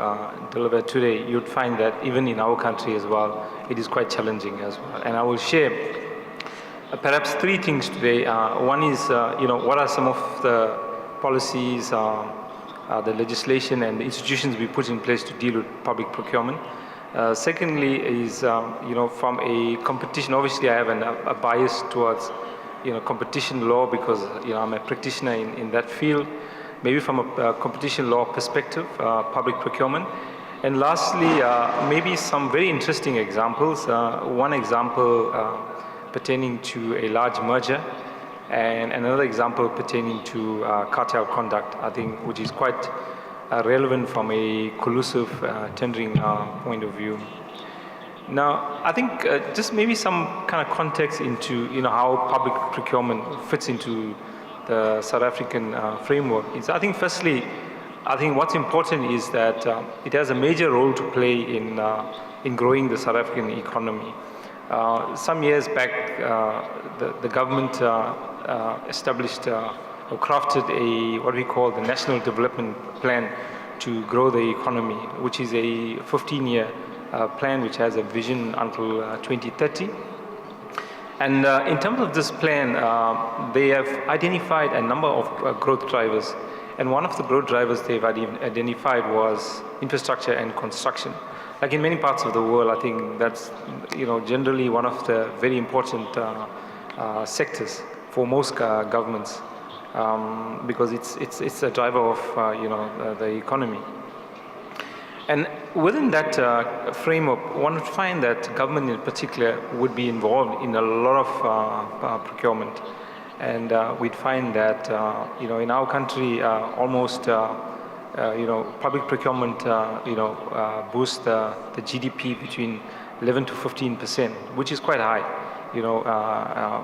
deliver today, you'd find that even in our country as well, it is quite challenging as well. And I will share perhaps three things today. One is, what are some of the policies, the legislation and the institutions we put in place to deal with public procurement. Secondly is, from a competition, obviously I have a bias towards, competition law because, I'm a practitioner in that field. Maybe from a competition law perspective, public procurement. And lastly, maybe some very interesting examples. One example pertaining to a large merger, and another example pertaining to cartel conduct, I think, which is quite relevant from a collusive tendering point of view. Now, I think just maybe some kind of context into how public procurement fits into the South African framework. I think firstly, I think what's important is that it has a major role to play in growing the South African economy. Some years back, the government established or crafted what we call the National Development Plan to grow the economy, which is a 15-year plan which has a vision until 2030. And in terms of this plan, they have identified a number of growth drivers. And one of the growth drivers they've identified was infrastructure and construction. Like in many parts of the world, I think that's generally one of the very important sectors for most governments, because it's a driver of the economy. And within that framework, one would find that government in particular would be involved in a lot of procurement. And we'd find that in our country, almost public procurement boosts the GDP between 11 to 15%, which is quite high,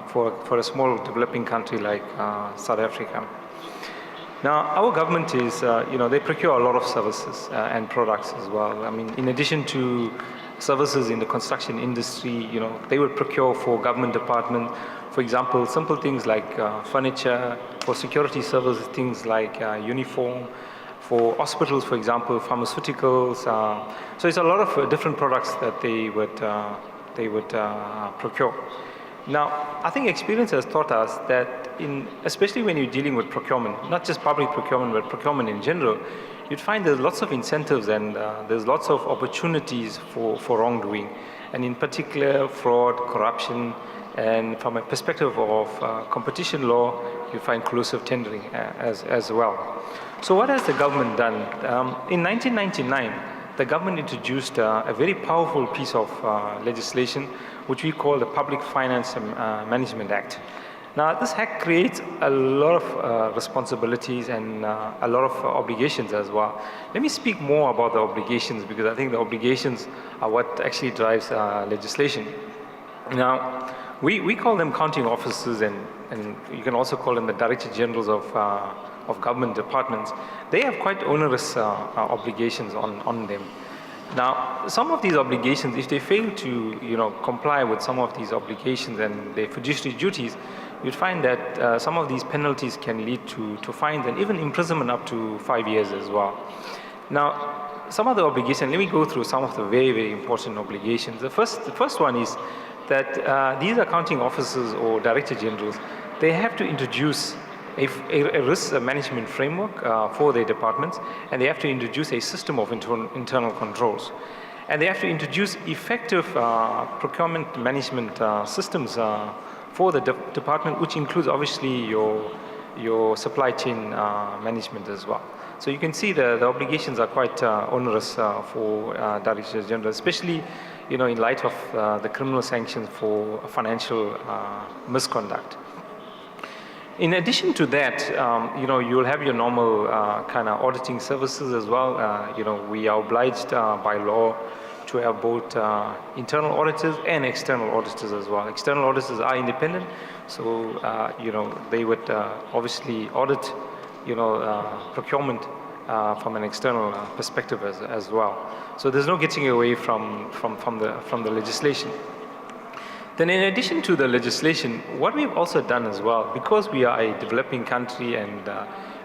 for a small developing country like South Africa. Now, our government is, they procure a lot of services and products as well. I mean, in addition to services in the construction industry, they will procure for government department, for example, simple things like furniture, for security services, things like uniform, for hospitals, for example, pharmaceuticals. So it's a lot of different products that they would procure. Now, I think experience has taught us that especially when you're dealing with procurement, not just public procurement, but procurement in general, you'd find there's lots of incentives and there's lots of opportunities for wrongdoing. And in particular, fraud, corruption, and from a perspective of competition law, you find collusive tendering as well. So what has the government done? In 1999, the government introduced a very powerful piece of legislation, which we call the Public Finance Management Act. Now, this act creates a lot of responsibilities and a lot of obligations as well. Let me speak more about the obligations, because I think the obligations are what actually drives legislation. Now, we call them counting officers, and you can also call them the Director Generals of government departments. They have quite onerous obligations on them. Now, some of these obligations, if they fail to comply with some of these obligations and their fiduciary duties, you'd find that some of these penalties can lead to fines and even imprisonment up to 5 years as well. Now, some of the obligations, let me go through some of the very, very important obligations. The first one is that these accounting officers or director generals, they have to introduce a risk management framework for their departments, and they have to introduce a system of internal controls. And they have to introduce effective procurement management systems for the department, which includes obviously your supply chain management as well. So you can see the obligations are quite onerous for Directors General, especially in light of the criminal sanctions for financial misconduct. In addition to that, you'll have your normal kind of auditing services as well. We are obliged by law to have both internal auditors and external auditors as well. External auditors are independent, so they would obviously audit procurement from an external perspective as well. So there's no getting away from the legislation. Then in addition to the legislation, what we've also done as well, because we are a developing country and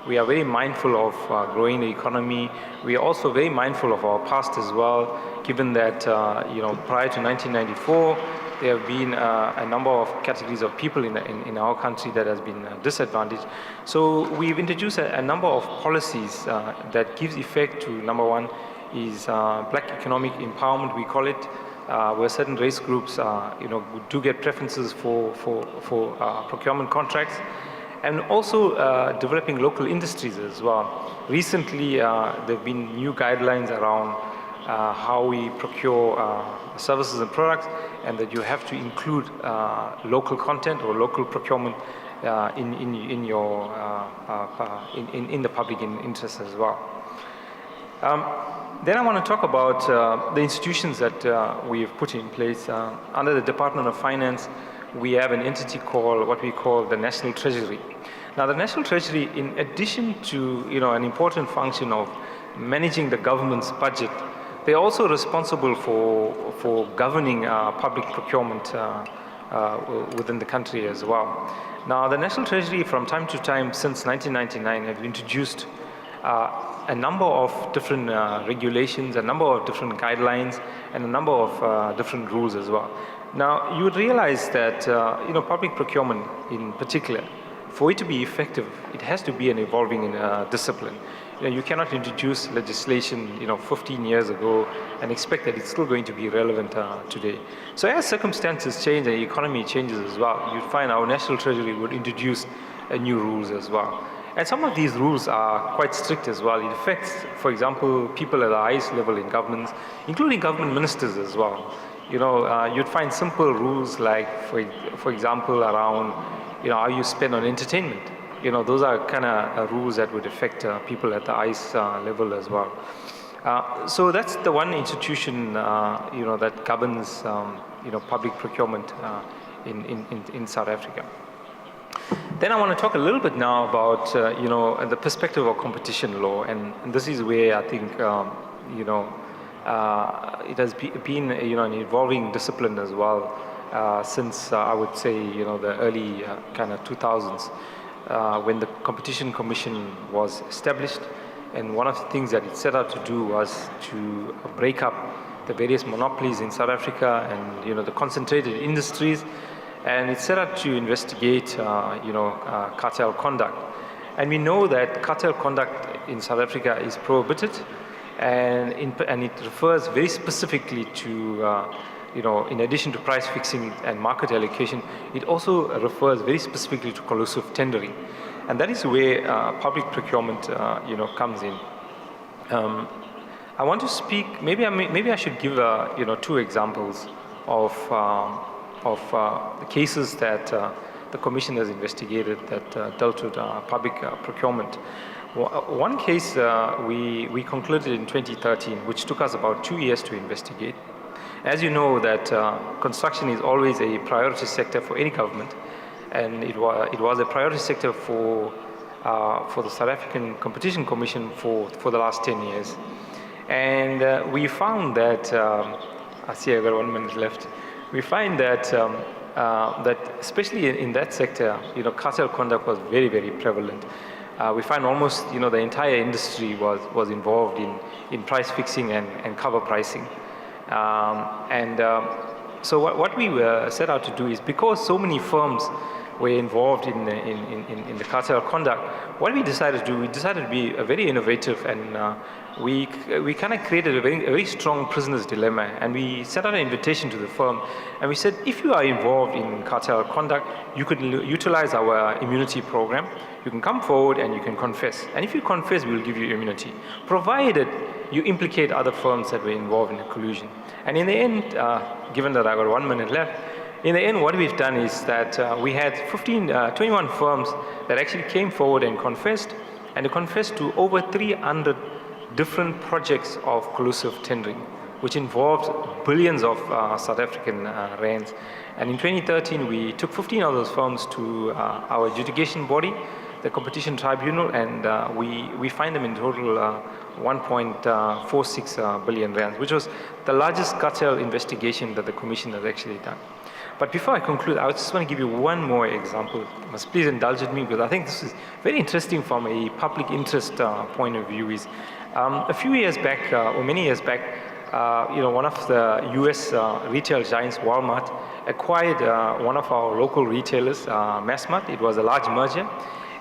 we are very mindful of growing the economy, we are also very mindful of our past as well, given that prior to 1994, there have been a number of categories of people in our country that has been disadvantaged. So we've introduced a number of policies that gives effect to, number one, is black economic empowerment, we call it, where certain race groups do get preferences for procurement contracts, and also developing local industries as well. Recently, there have been new guidelines around how we procure services and products, and that you have to include local content or local procurement in the public interest as well. Then I want to talk about the institutions that we've put in place. Under the Department of Finance, we have an entity called what we call the National Treasury. Now, the National Treasury, in addition to an important function of managing the government's budget, they're also responsible for governing public procurement within the country as well. Now, the National Treasury, from time to time since 1999, have introduced a number of different regulations, a number of different guidelines, and a number of different rules as well. Now, you would realize that public procurement in particular, for it to be effective, it has to be an evolving discipline. You cannot introduce legislation 15 years ago and expect that it's still going to be relevant today. So as circumstances change and the economy changes as well, you'd find our National Treasury would introduce new rules as well. And some of these rules are quite strict as well. It affects, for example, people at the highest level in governments, including government ministers as well. You'd find simple rules like, for example, around how you spend on entertainment. Those are kind of rules that would affect people at the highest level as well. So that's the one institution that governs public procurement in South Africa. Then I want to talk a little bit now about the perspective of competition law, and this is where I think it has been an evolving discipline as well since I would say the early kind of 2000s. When the Competition Commission was established, and one of the things that it set out to do was to break up the various monopolies in South Africa and the concentrated industries, and it set out to investigate cartel conduct. And we know that cartel conduct in South Africa is prohibited, and it refers very specifically to in addition to price fixing and market allocation, it also refers very specifically to collusive tendering. And that is where public procurement comes in. I want to speak, maybe I should give two examples of the cases that the Commission has investigated that dealt with public procurement. One case we concluded in 2013, which took us about 2 years to investigate. As you know, that construction is always a priority sector for any government, and it was a priority sector for the South African Competition Commission for the last 10 years. And we found that, I see I've got 1 minute left, we find that that especially in that sector, cartel conduct was very, very prevalent. We find almost the entire industry was involved in price fixing and cover pricing. So what we set out to do is, because so many firms were involved in the cartel conduct, what we decided to do, we decided to be very innovative, and we kind of created a very strong prisoner's dilemma, and we sent out an invitation to the firm, and we said, if you are involved in cartel conduct, you could utilize our immunity program. You can come forward and you can confess, and if you confess, we will give you immunity, provided you implicate other firms that were involved in the collusion. And in the end, given that I got 1 minute left, in the end, what we've done is that we had 21 firms that actually came forward and confessed, and they confessed to over 300 different projects of collusive tendering, which involved billions of South African rands. And in 2013, we took 15 of those firms to our adjudication body, the Competition Tribunal, and we fined them in total 1.46 billion rands, which was the largest cartel investigation that the Commission has actually done. But before I conclude, I just want to give you one more example. You must please indulge me, because I think this is very interesting from a public interest point of view. Is a few years back, or many years back, one of the U.S. retail giants, Walmart, acquired one of our local retailers, Massmart. It was a large merger.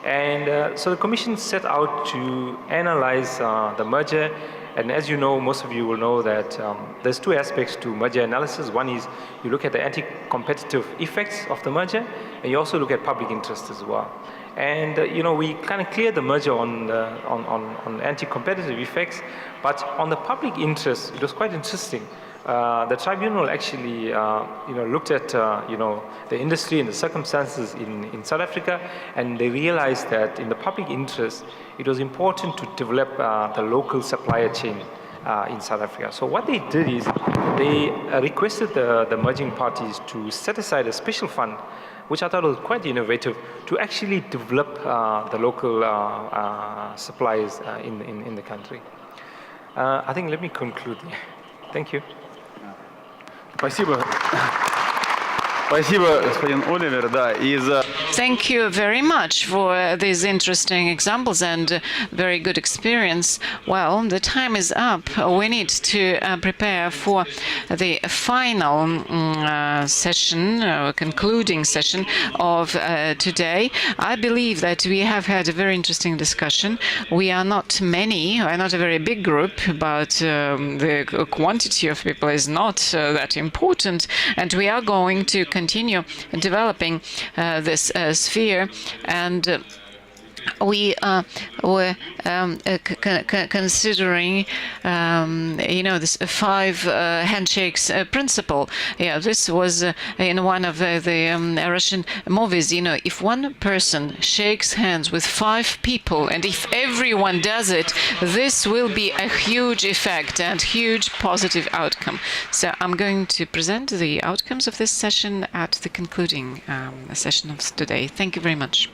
And so the Commission set out to analyze the merger. And as you know, most of you will know that there's two aspects to merger analysis. One is you look at the anti-competitive effects of the merger, and you also look at public interest as well. And we kind of cleared the merger on anti-competitive effects, but on the public interest, it was quite interesting. The tribunal actually, looked at, the industry and the circumstances in South Africa, and they realized that in the public interest, it was important to develop the local supplier chain in South Africa. So what they did is they requested the merging parties to set aside a special fund, which I thought was quite innovative, to actually develop the local suppliers in the country. I think let me conclude there. Thank you. Спасибо. Спасибо, господин Оливер. Да, Thank you very much for these interesting examples and very good experience. Well, the time is up. We need to prepare for the final session, concluding session of today. I believe that we have had a very interesting discussion. We are not many, we're not a very big group, but the quantity of people is not that important, and we are going to continue developing this sphere, and we were considering, this 5 handshakes principle. Yeah, this was in one of the Russian movies. If one person shakes hands with 5 people, and if everyone does it, this will be a huge effect and huge positive outcome. So I'm going to present the outcomes of this session at the concluding session of today. Thank you very much.